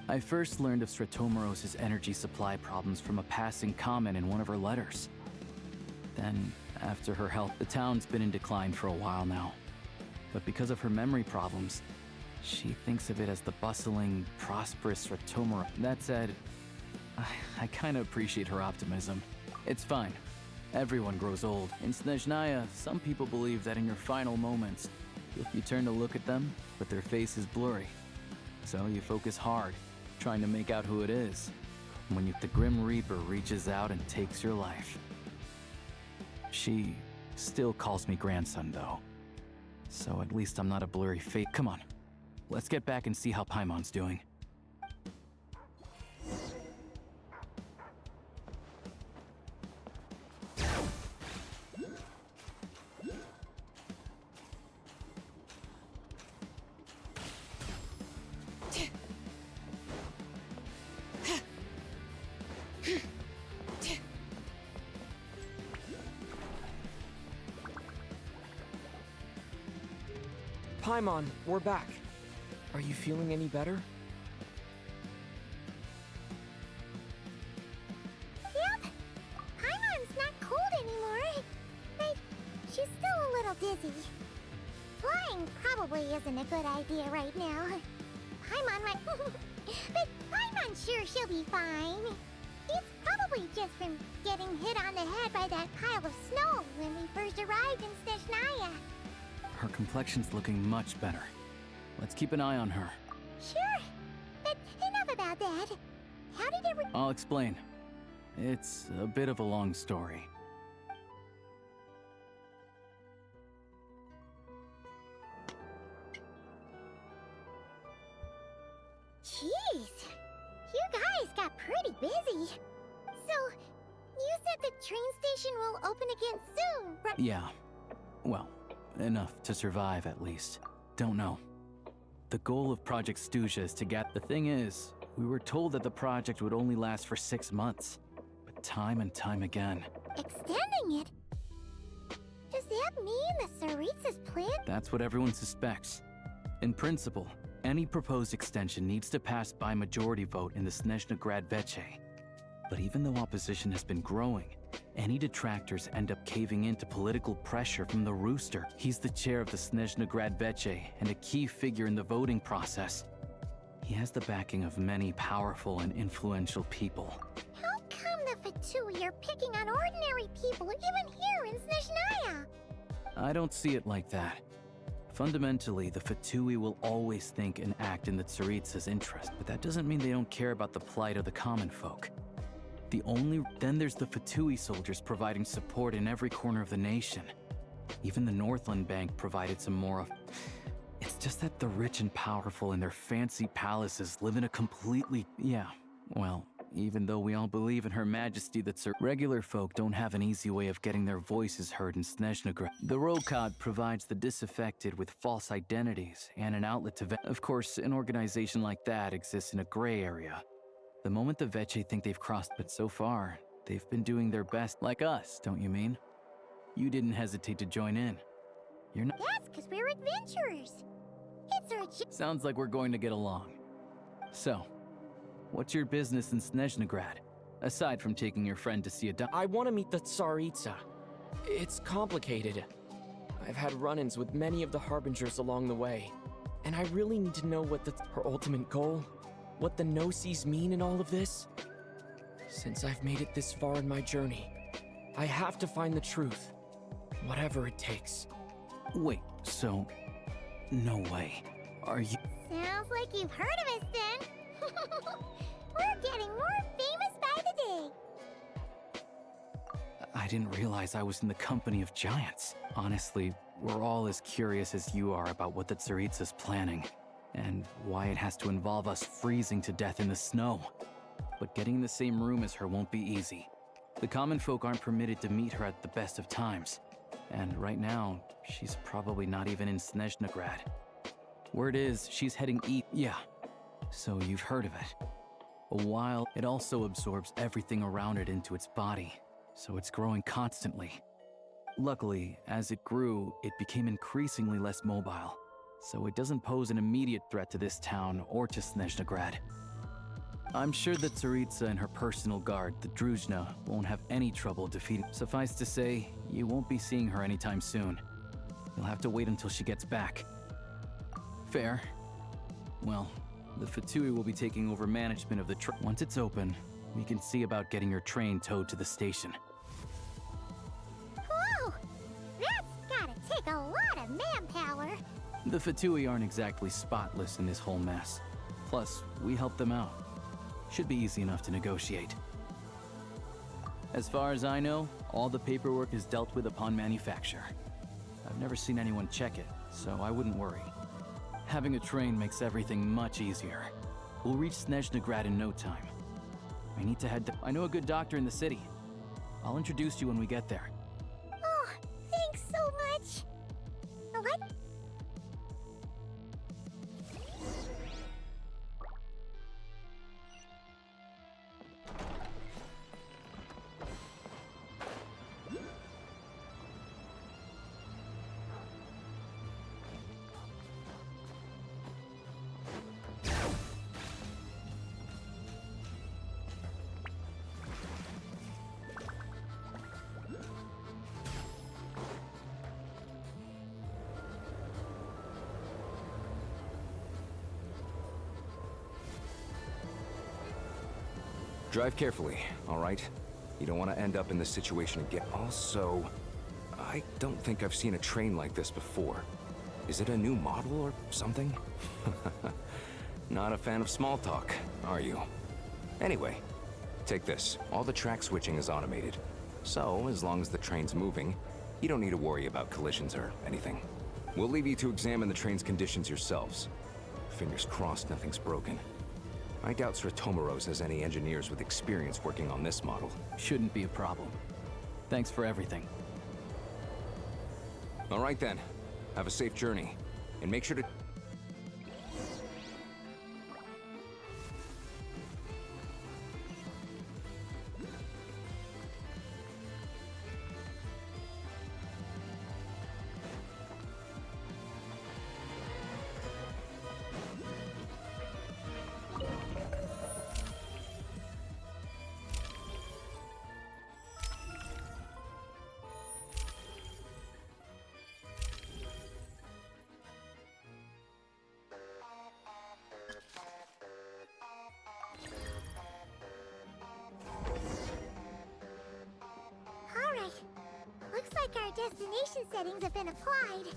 I first learned of Stratomoros's energy supply problems from a passing comment in one of her letters. Then, after her health, the town's been in decline for a while now. But because of her memory problems, she thinks of it as the bustling, prosperous Stratomoro. That said, I kinda appreciate her optimism. It's fine. Everyone grows old. In Snezhnaya, some people believe that in your final moments, you turn to look at them, but their face is blurry. So you focus hard, trying to make out who it is. When the Grim Reaper reaches out and takes your life. She still calls me grandson, though. So at least I'm not a blurry face. Come on, let's get back and see how Paimon's doing. Paimon, we're back. Are you feeling any better? Yep. Paimon's not cold anymore. But she's still a little dizzy. Flying probably isn't a good idea right now. Paimon might... but Paimon's sure she'll be fine. It's probably just from getting hit on the head by that pile of snow when we first arrived in Snezhnaya. Her complexion's looking much better. Let's keep an eye on her. Sure. But enough about that. How did it... I'll explain. It's a bit of a long story. Jeez. You guys got pretty busy. So, you said the train station will open again soon, right? Yeah. Well, enough to survive at least. Don't know. The goal of Project Stuja is to get... The thing is, we were told that the project would only last for 6 months. But time and time again... Extending it? Does that mean the Tsaritsa's plan? That's what everyone suspects. In principle, any proposed extension needs to pass by majority vote in the Snezhnegrad Veche. But even though opposition has been growing, any detractors end up caving into political pressure from the Rooster. He's the chair of the Snezhnegrad Veche and a key figure in the voting process. He has the backing of many powerful and influential people. How come the Fatui are picking on ordinary people even here in Snezhnaya? I don't see it like that. Fundamentally, the Fatui will always think and act in the Tsaritsa's interest, but that doesn't mean they don't care about the plight of the common folk. Then there's the Fatui soldiers providing support in every corner of the nation. Even the Northland Bank provided some more of... It's just that the rich and powerful in their fancy palaces live in a completely... Yeah, well, even though we all believe in Her Majesty that regular folk don't have an easy way of getting their voices heard in Snezhnegrad. The Rokad provides the disaffected with false identities and an outlet to... Of course, an organization like that exists in a gray area. The moment the Veche think they've crossed, but so far, they've been doing their best, like us, don't you mean? You didn't hesitate to join in. You're not... That's because we're adventurers. It's our... Sounds like we're going to get along. So, what's your business in Snezhnegrad, aside from taking your friend to see a doctor? I want to meet the Tsaritsa. It's complicated. I've had run-ins with many of the Harbingers along the way, and I really need to know what her ultimate goal, what the no-sees mean in all of this. Since I've made it this far in my journey, I have to find the truth, whatever it takes. Wait, so... No way. Are you... Sounds like you've heard of us then. We're getting more famous by the day. I didn't realize I was in the company of giants. Honestly, we're all as curious as you are about what the Tsaritsa's planning, and why it has to involve us freezing to death in the snow. But getting in the same room as her won't be easy. The common folk aren't permitted to meet her at the best of times. And right now, she's probably not even in Snezhnegrad. Word is, she's heading east. Yeah, so you've heard of it. A while, it also absorbs everything around it into its body, so it's growing constantly. Luckily, as it grew, it became increasingly less mobile, so it doesn't pose an immediate threat to this town or to Snezhnegrad. I'm sure that Tsaritsa and her personal guard, the Druzhna, won't have any trouble defeating. Suffice to say, you won't be seeing her anytime soon. You'll have to wait until she gets back. Fair. Well, the Fatui will be taking over management of the train. Once it's open, we can see about getting your train towed to the station. Whoa! That's gotta take a lot of manpower. The Fatui aren't exactly spotless in this whole mess. Plus, we help them out. Should be easy enough to negotiate. As far as I know, all the paperwork is dealt with upon manufacture. I've never seen anyone check it, so I wouldn't worry. Having a train makes everything much easier. We'll reach Snezhnegrad in no time. I need to head to... I know a good doctor in the city. I'll introduce you when we get there. Oh, thanks so much. What? Drive carefully, all right? You don't want to end up in this situation again. Also, I don't think I've seen a train like this before. Is it a new model or something? Not a fan of small talk, are you? Anyway, take this. All the track switching is automated. So, as long as the train's moving, you don't need to worry about collisions or anything. We'll leave you to examine the train's conditions yourselves. Fingers crossed nothing's broken. I doubt Sratomaros has any engineers with experience working on this model. Shouldn't be a problem. Thanks for everything. All right then. Have a safe journey. And make sure to... Alright. Looks like our destination settings have been applied.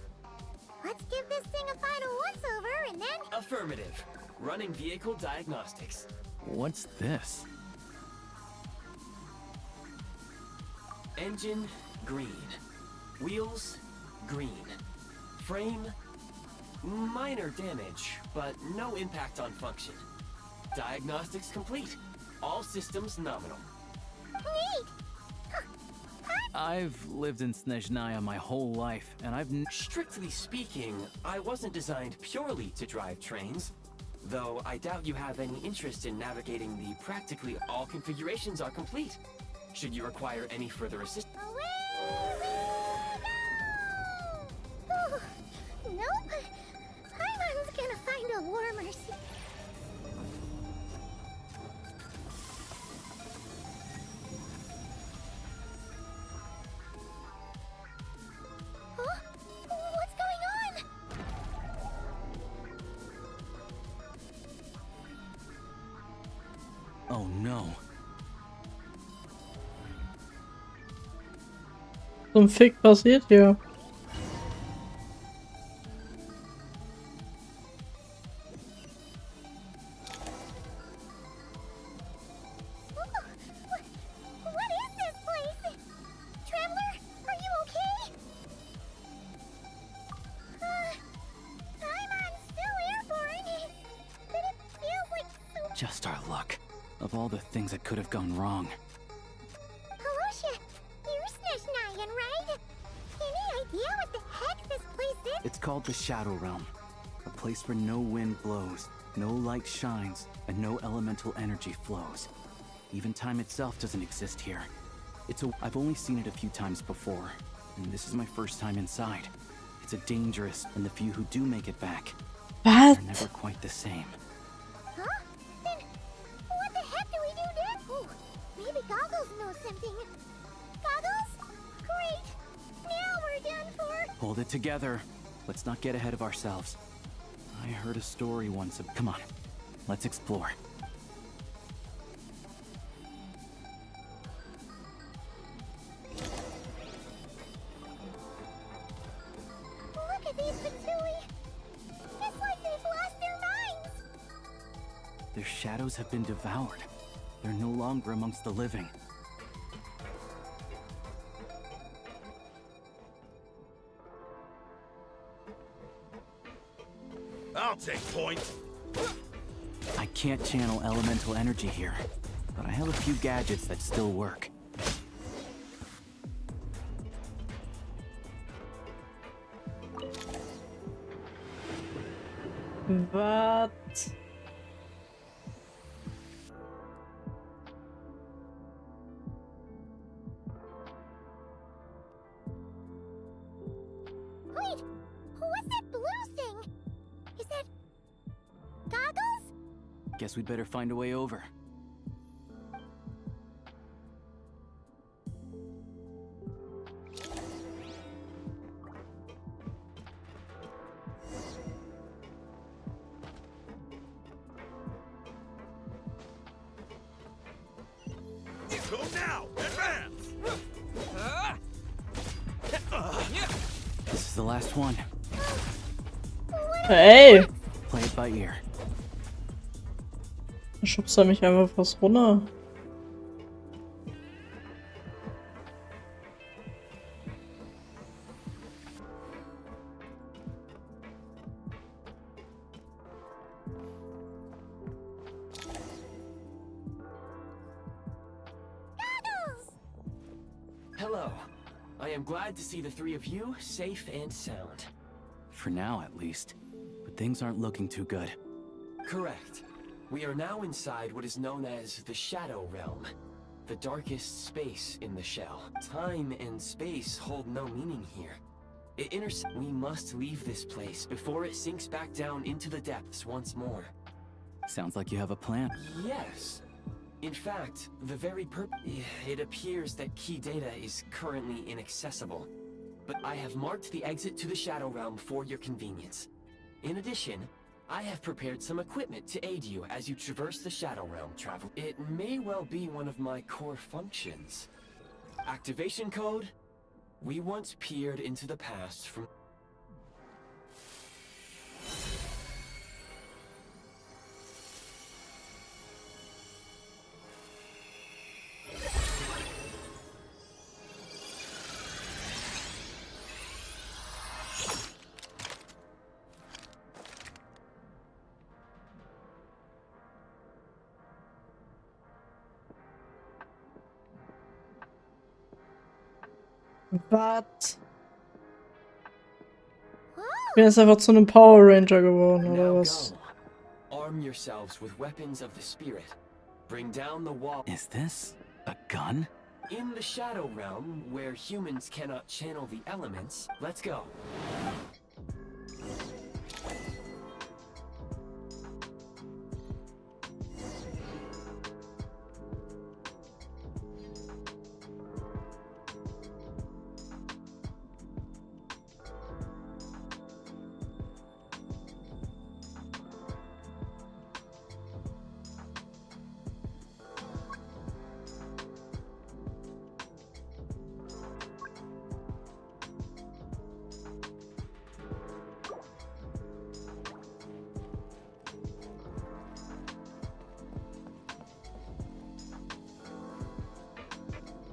Let's give this thing a final once-over and then... Affirmative. Running vehicle diagnostics. What's this? Engine, green. Wheels, green. Frame, minor damage, but no impact on function. Diagnostics complete. All systems nominal. Neat! I've lived in Snezhnaya my whole life, and I've Strictly speaking, I wasn't designed purely to drive trains. Though I doubt you have any interest in navigating the practically all configurations are complete. Should you require any further assistance? Oh, nope. Paimon's gonna find a warmer seat. Huh? What's going on? Oh no. Zum Fick passiert hier? What is this place? Traveler, are you okay? Paimon's still airborne, but it feels like so... Just our luck. Of all the things that could have gone wrong. Halosha, you're Snezhnayan, right? Any idea what the heck this place is? It's called the Shadow Realm. A place where no wind blows, no light shines, and no elemental energy flows. Even time itself doesn't exist here. I've only seen it a few times before, and this is my first time inside. It's a dangerous, and the few who do make it back What? are never quite the same. Huh? Then what the heck do we do next? Oh, maybe Goggles knows something. Goggles? Great! Now we're done for! Hold it together. Let's not get ahead of ourselves. I heard a story once of... Come on, let's explore. Look at these Fatui! It's like they've lost their minds! Their shadows have been devoured. They're no longer amongst the living. I'll take point. I can't channel elemental energy here, but I have a few gadgets that still work. What? Wait! What's that blue thing? Is that... Goggles? Guess we'd better find a way over. the last one. Hey! Play it by ear. Da schubst er mich einfach fast runter. Hello. I am glad to see the three of you safe and sound. For now, at least. But things aren't looking too good. Correct. We are now inside what is known as the Shadow Realm, the darkest space in the shell. Time and space hold no meaning here. We must leave this place before it sinks back down into the depths once more. Sounds like you have a plan. Yes. In fact, it appears that key data is currently inaccessible. But I have marked the exit to the Shadow Realm for your convenience. In addition, I have prepared some equipment to aid you as you traverse the Shadow Realm travel. It may well be one of my core functions. Activation code? We once peered into the past from... Was? Ich bin jetzt einfach zu einem Power Ranger geworden, oder was? Arm yourselves with weapons of the spirit. Bring down the wall. Is this a gun? In the Shadow Realm, where humans cannot channel the elements, let's go.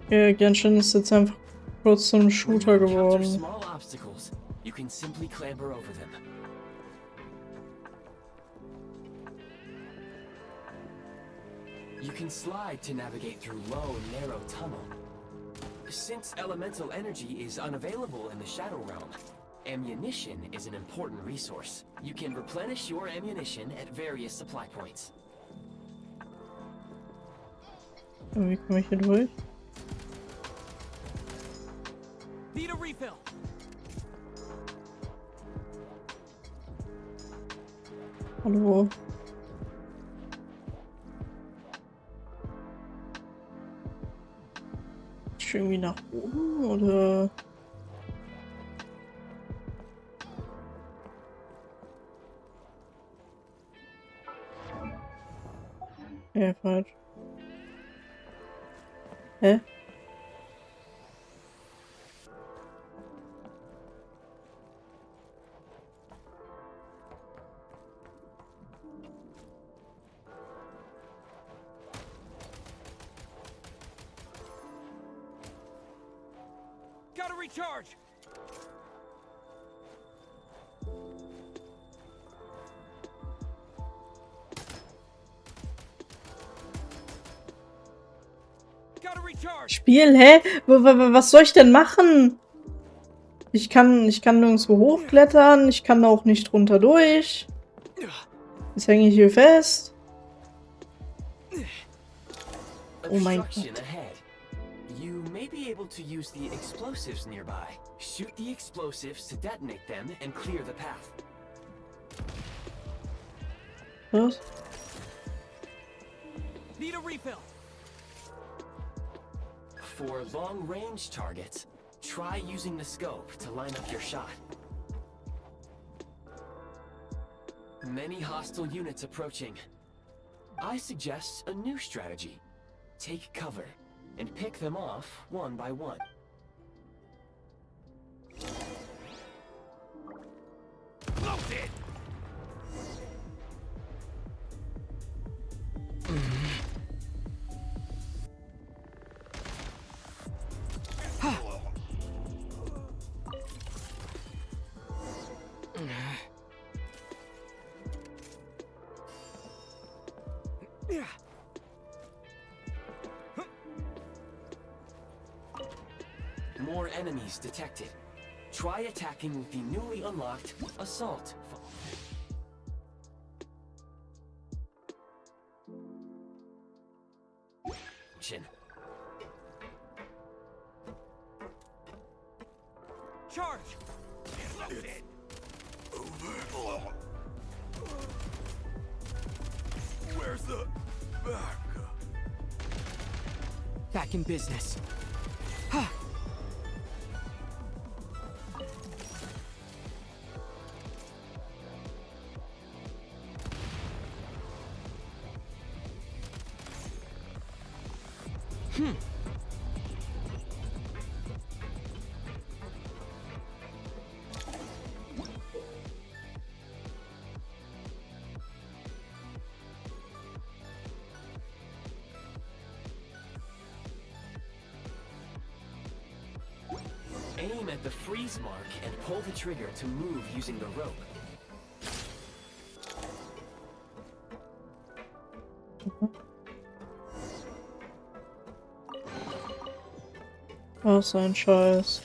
Okay, Genshin ist jetzt einfach kurz zu einem Shooter geworden. Small obstacles. You can simply clamber over them. You can slide to navigate through low, narrow tunnel. Since elemental energy is unavailable in the Shadow Realm, ammunition is an important resource. You can replenish your ammunition at various supply points. Wie komme ich hier durch? Need a refill. Hallo? Ist irgendwie nach oben, oder? Ja, falsch. Hä? Gotta recharge. Gotta recharge. Spiel, hä? Was soll ich denn machen? Ich kann nirgendwo hochklettern, ich kann auch nicht runter durch. Jetzt hänge ich hier fest. Oh mein Gott. You may be able to use the explosives nearby. Shoot the explosives to detonate them and clear the path. Was? Need a refill. For long-range targets, try using the scope to line up your shot. Many hostile units approaching. I suggest a new strategy. Take cover and pick them off one by one. it! More enemies detected. Try attacking with the newly unlocked assault function. Charge! It's over. Where's the backup? Back in business. Ha! Aim at the freeze mark and pull the trigger to move using the rope. Oh, so ein Scheiß.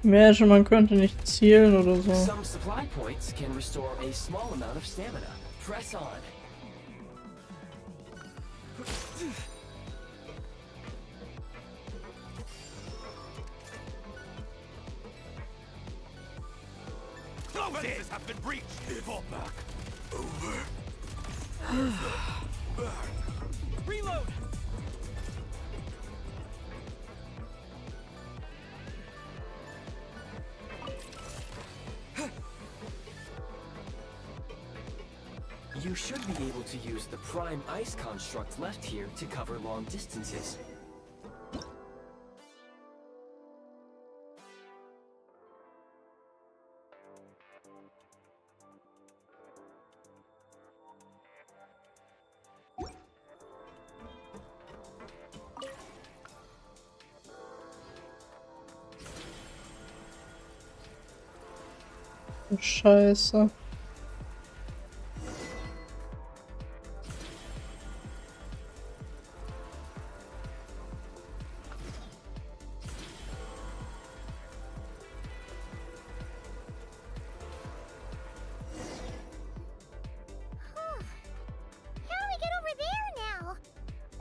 Imagine, man könnte nicht zielen oder so. Some supply points can restore a small amount of stamina. Press on. Defenses have been breached. Fall back. Over. Back. Reload! You should be able to use the prime ice construct left here to cover long distances. Scheiße.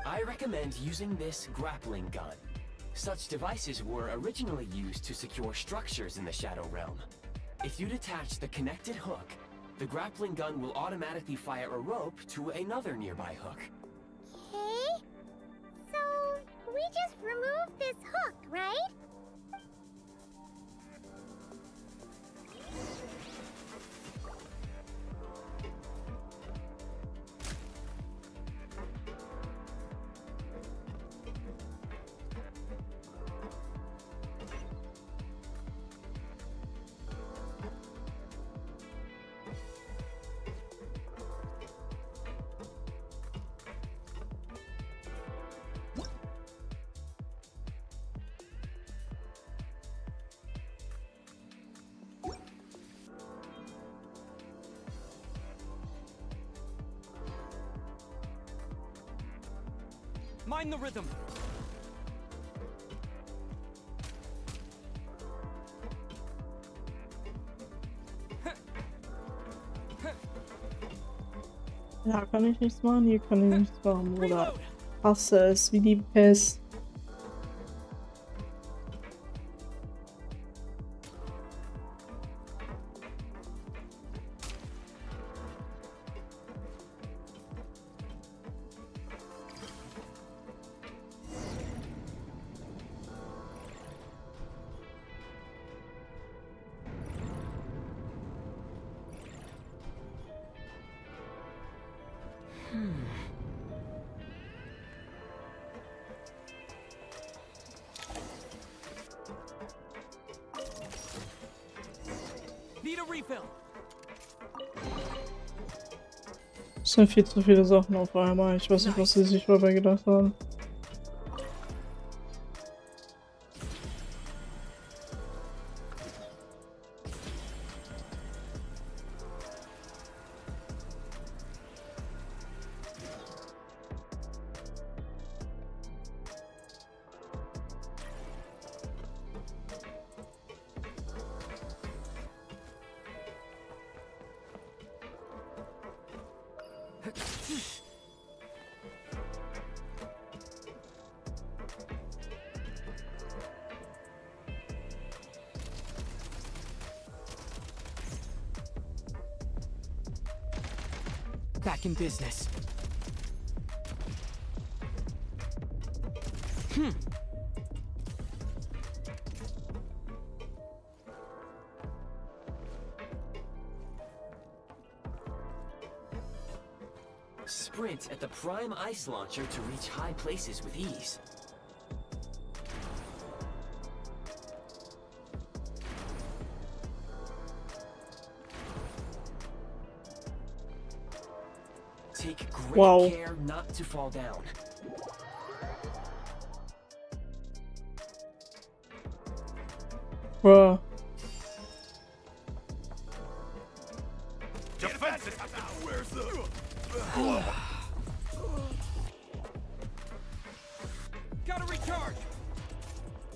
I recommend using this grappling gun. Such devices were originally used to secure structures in the Shadow Realm. If you detach the connected hook, the grappling gun will automatically fire a rope to another nearby hook. Okay. So, we just removed this hook, right? Mind the rhythm. Ja, kann ich nichts machen, hier kann ich nichts machen, Bruder. Hasse es wie die Pest. Need a refill. Das sind viel zu viele Sachen auf einmal. Ich weiß nicht, was sie sich dabei gedacht haben. Back in business. Sprint at the prime ice launcher to reach high places with ease. Take great care not to fall down. Wow. Defense! Where's the... Gotta recharge!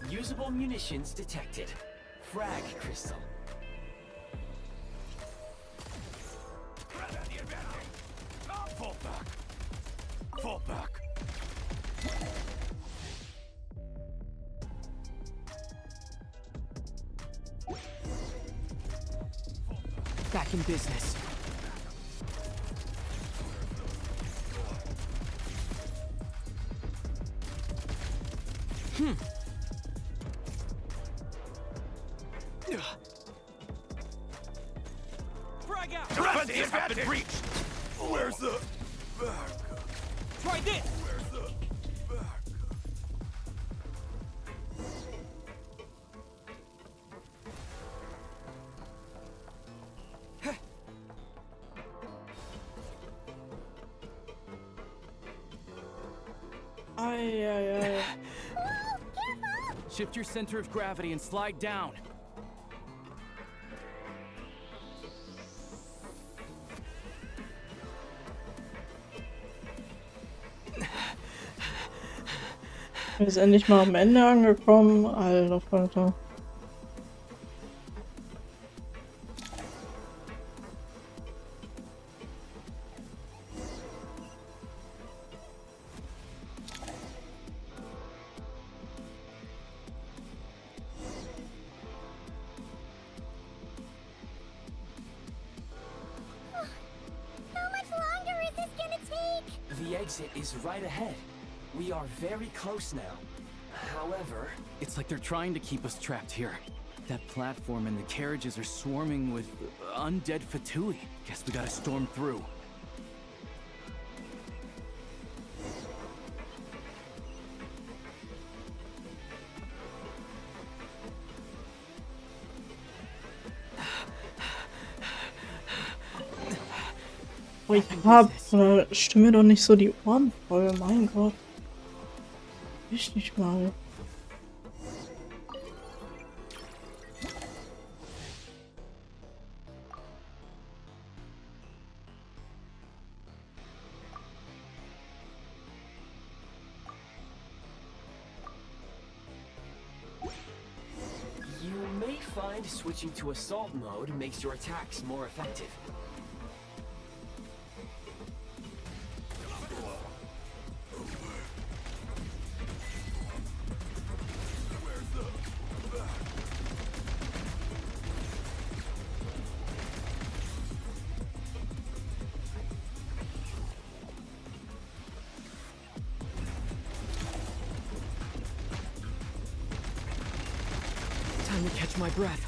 Usable munitions detected. Frag crystal. Fall back. Fall back. Back in business. Frag out! Defenses have been breached! Where's the... backup? Try this! Where's the... backup? Ay, ay, ay. Shift your center of gravity and slide down. Wir sind endlich mal am Ende angekommen. Alter Falter. How much longer is this gonna take? The exit is right ahead. We are very close now. However... It's like they're trying to keep us trapped here. That platform and the carriages are swarming with undead Fatui. Guess we gotta storm through. Oh, ich stimme mir doch nicht so die Ohren voll, mein Gott. Ich nicht mal. You may find switching to assault mode makes your attacks more effective. Time to catch my breath.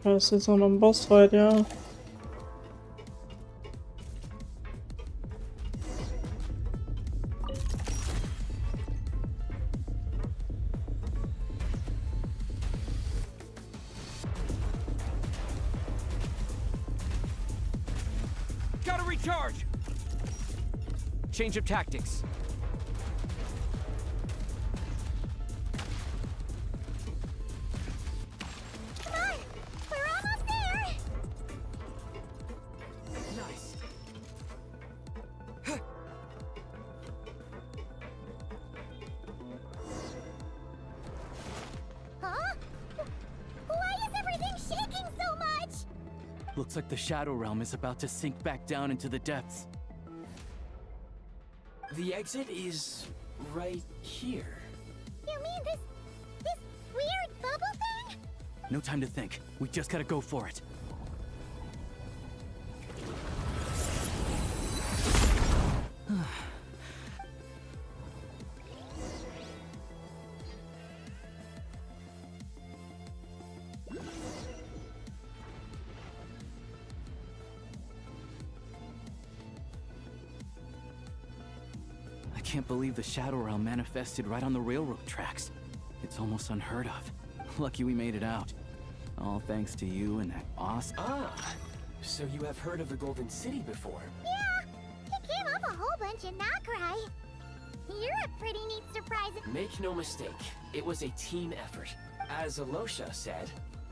Das ist jetzt noch ein Bossfight, ja. Gotta recharge! Change of tactics. Come on! We're almost there! Nice. Huh? Why is everything shaking so much? Looks like the Shadow Realm is about to sink back down into the depths. The exit is right here. You mean this weird bubble thing? No time to think. We just gotta go for it. I can't believe the Shadow Realm manifested right on the railroad tracks. It's almost unheard of. Lucky we made it out. All thanks to you and that awesome. Ah, so you have heard of the Golden City before? Yeah, it came up a whole bunch in Nakurai. You're a pretty neat surprise. Make no mistake, it was a team effort. As Alosha said,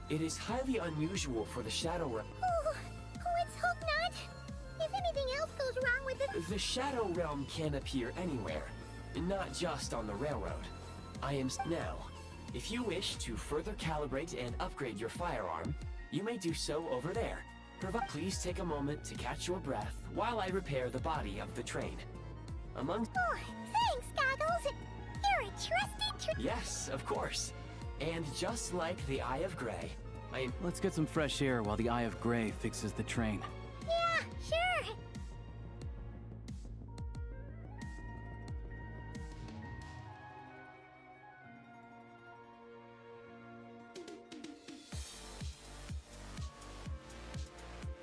it is highly unusual for the Shadow Realm. Oh, let's hope not. If anything else goes wrong with it... The Shadow Realm can appear anywhere, not just on the railroad. Now, if you wish to further calibrate and upgrade your firearm, you may do so over there. Please take a moment to catch your breath while I repair the body of the train. Among... Oh, thanks, Goggles. You're a trusty Yes, of course. And just like the Eye of Grey, Let's get some fresh air while the Eye of Grey fixes the train. Yeah, sure.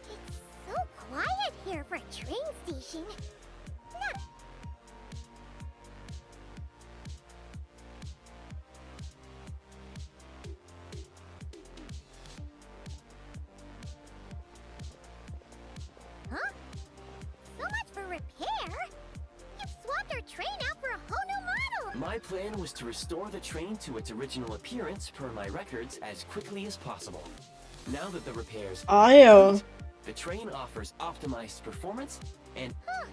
It's so quiet here for a train station. Nah. Huh? So much for repair? You've swapped our train out for a whole new model! my plan was to restore the train to its original appearance per my records as quickly as possible. Now that the repairs are complete, the train offers optimized performance and... Huh.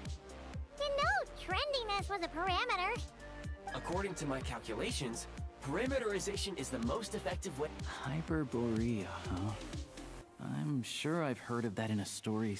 Didn't know trendiness was a parameter. According to my calculations, parameterization is the most effective way. Hyperborea, huh? I'm sure I've heard of that in a story.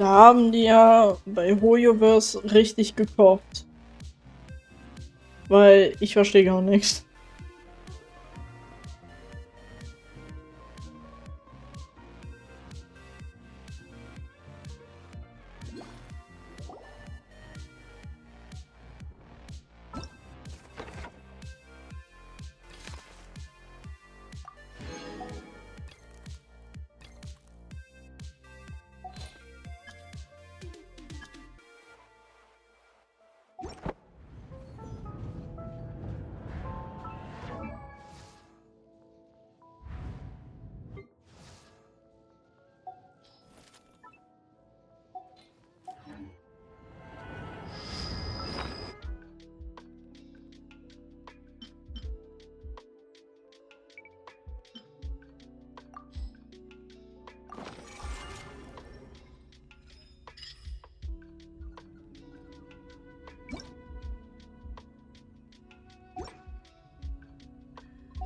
Da haben die ja bei Hoyoverse richtig gekocht. Weil ich verstehe gar nichts.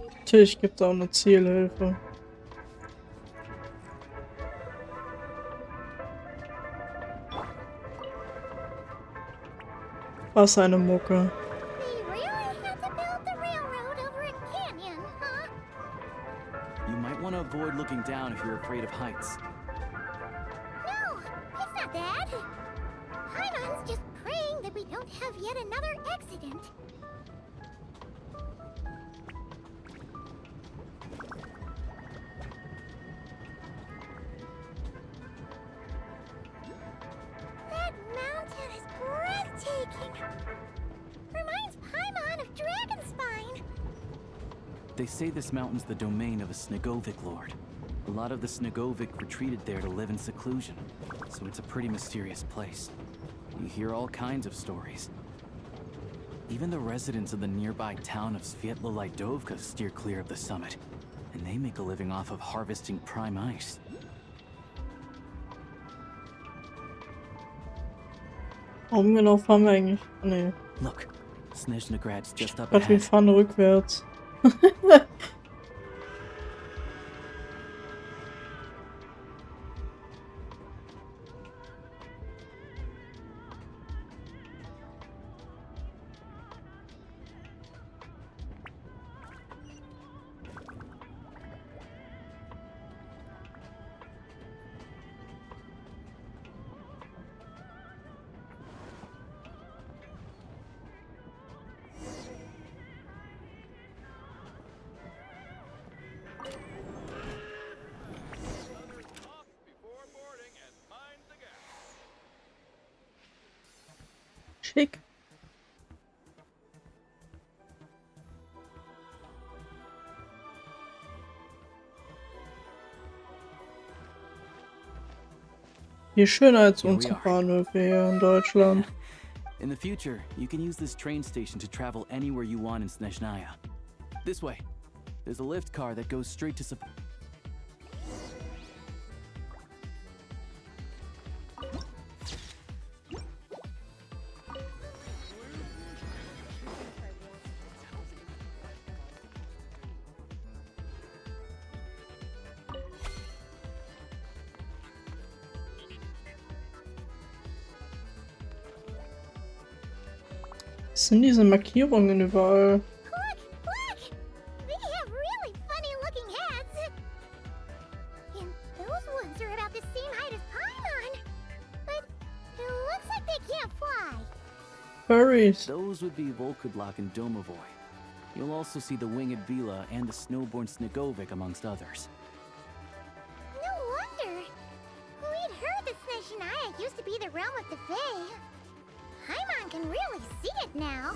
Natürlich gibt es auch eine Zielhilfe. Was eine Mucke. They really had to build the railroad over a canyon, huh? You might want to avoid looking down if you're afraid of heights. No, it's not that. Paimon's just praying that we don't have yet another accident. That mountain is breathtaking. Reminds Paimon of Dragonspine. They say this mountain's the domain of a Snegovic lord. A lot of the Snegovic retreated there to live in seclusion, so it's a pretty mysterious place. You hear all kinds of stories. Even the residents of the nearby town of Svietlo-Lidovka steer clear of the summit, and they make a living off of harvesting prime ice. Warum genau fahren wir eigentlich? Nee. Look, Snezhnograd's just up Gott, wir ahead. fahren rückwärts. Schick. Hier schöner als unsere Bahnhöfe hier in Deutschland. In the future, you can use this train station to travel anywhere you want in Snezhnaya. This way. There's a lift car that goes straight to Was sind diese Markierungen überall? Look! They have really funny-looking heads. And those ones are about the same height as Paimon. But it looks like they can't fly. Furries. Those would be Volkudlak and Domovoy. You'll also see the winged Vila and the snowborn Snegovic amongst others. No wonder. We'd heard that Snezhnaya used to be the realm of the Fae. Paimon can really see it now.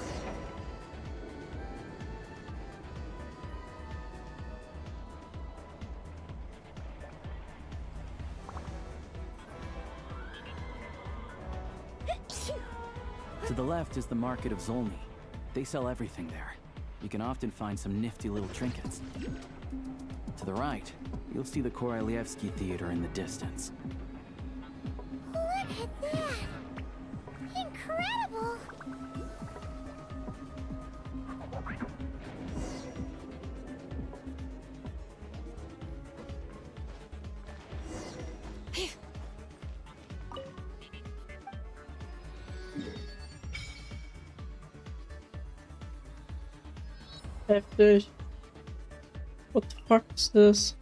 To the left is the market of Zolny. They sell everything there. You can often find some nifty little trinkets. To the right, you'll see the Korolyevsky Theater in the distance. Look at that! Incredible! Heftig. What the fuck is this?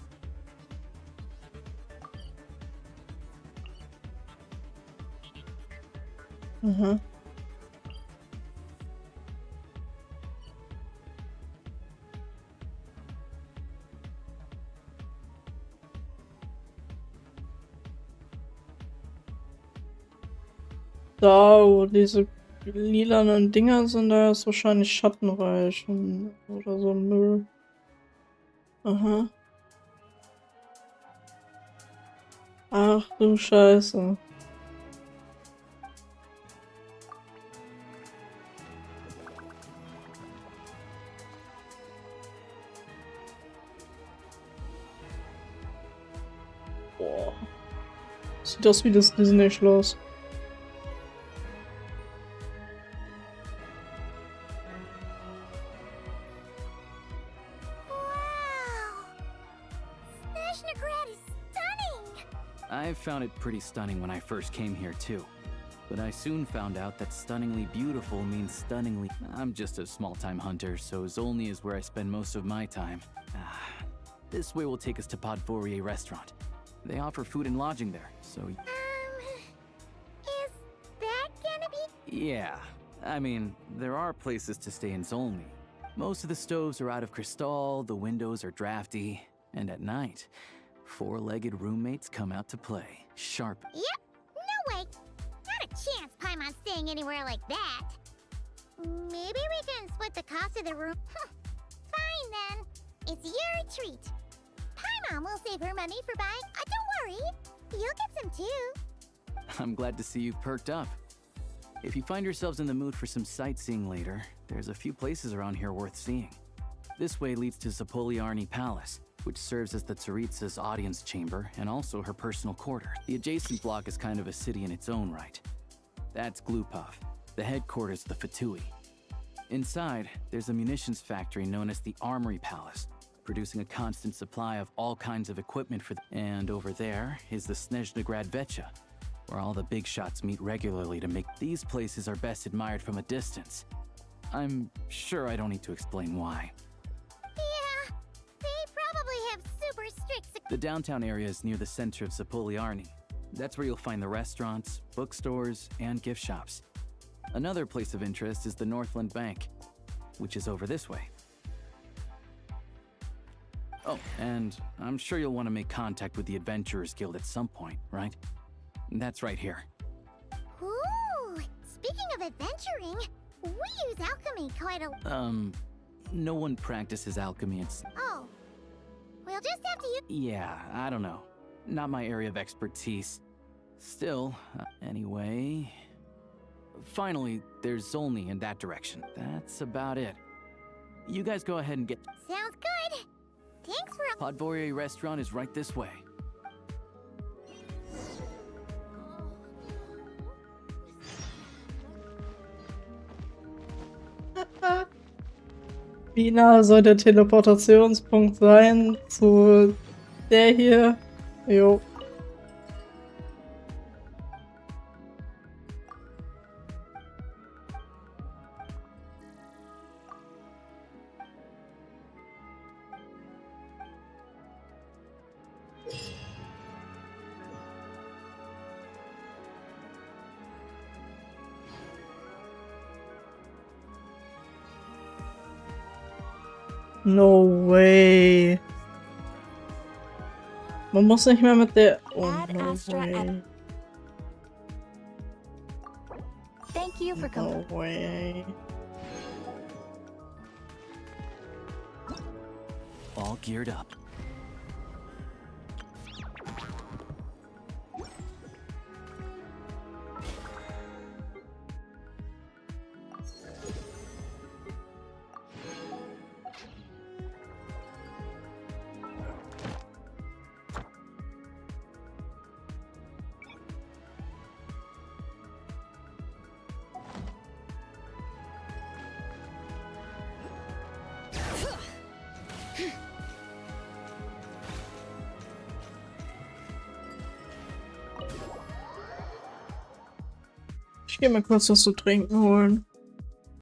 Aha. Da, wo diese lilanen Dinger sind, da ist wahrscheinlich Schattenreich oder so Müll. Aha. Ach du Scheiße. Boah. Sieht aus wie das Disney-Schloss. Wow! Snezhnegrad is stunning! I found it pretty stunning when I first came here too. But I soon found out that stunningly beautiful means stunningly... I'm just a small-time hunter, so Zolny is where I spend most of my time. This way will take us to Podvorier restaurant. They offer food and lodging there, so... Is that gonna be... Yeah, I mean, there are places to stay in Zolny. Most of the stoves are out of crystal, the windows are drafty, and at night, four-legged roommates come out to play. Sharp. Yep, no way. Not a chance Paimon's staying anywhere like that. Maybe we can split the cost of the room. Fine then. It's your treat. Paimon will save her money for buying. Don't worry. You'll get some too. I'm glad to see you've perked up. If you find yourselves in the mood for some sightseeing later, there's a few places around here worth seeing. This way leads to Zapoliarny Palace, which serves as the Tsaritsa's audience chamber and also her personal quarter. The adjacent block is kind of a city in its own right. That's Glupov, the headquarters of the Fatui. Inside, there's a munitions factory known as the Armory Palace, producing a constant supply of all kinds of equipment for and over there is the Snezhnegrad Vecha, where all the big shots meet regularly to make these places are best admired from a distance. I'm sure I don't need to explain why. Yeah, they probably have super strict... The downtown area is near the center of Zapoliarny. That's where you'll find the restaurants, bookstores, and gift shops. Another place of interest is the Northland Bank, which is over this way. Oh, and I'm sure you'll want to make contact with the Adventurers Guild at some point, right? That's right here. Ooh, speaking of adventuring, we use alchemy quite a... No one practices alchemy. Oh, we'll just have to use... Yeah, I don't know. Not my area of expertise. Still, anyway... Finally, there's Zolny in that direction. That's about it. You guys go ahead and get... Sounds good. Thanks for... Podvorier restaurant is right this way. Wie nah soll der Teleportationspunkt sein zu der hier? Jo. No way. Man muss nicht mehr mit der... Oh, no way. Thank you for coming. No way. All geared up. Ich gehe mir kurz was zu trinken holen.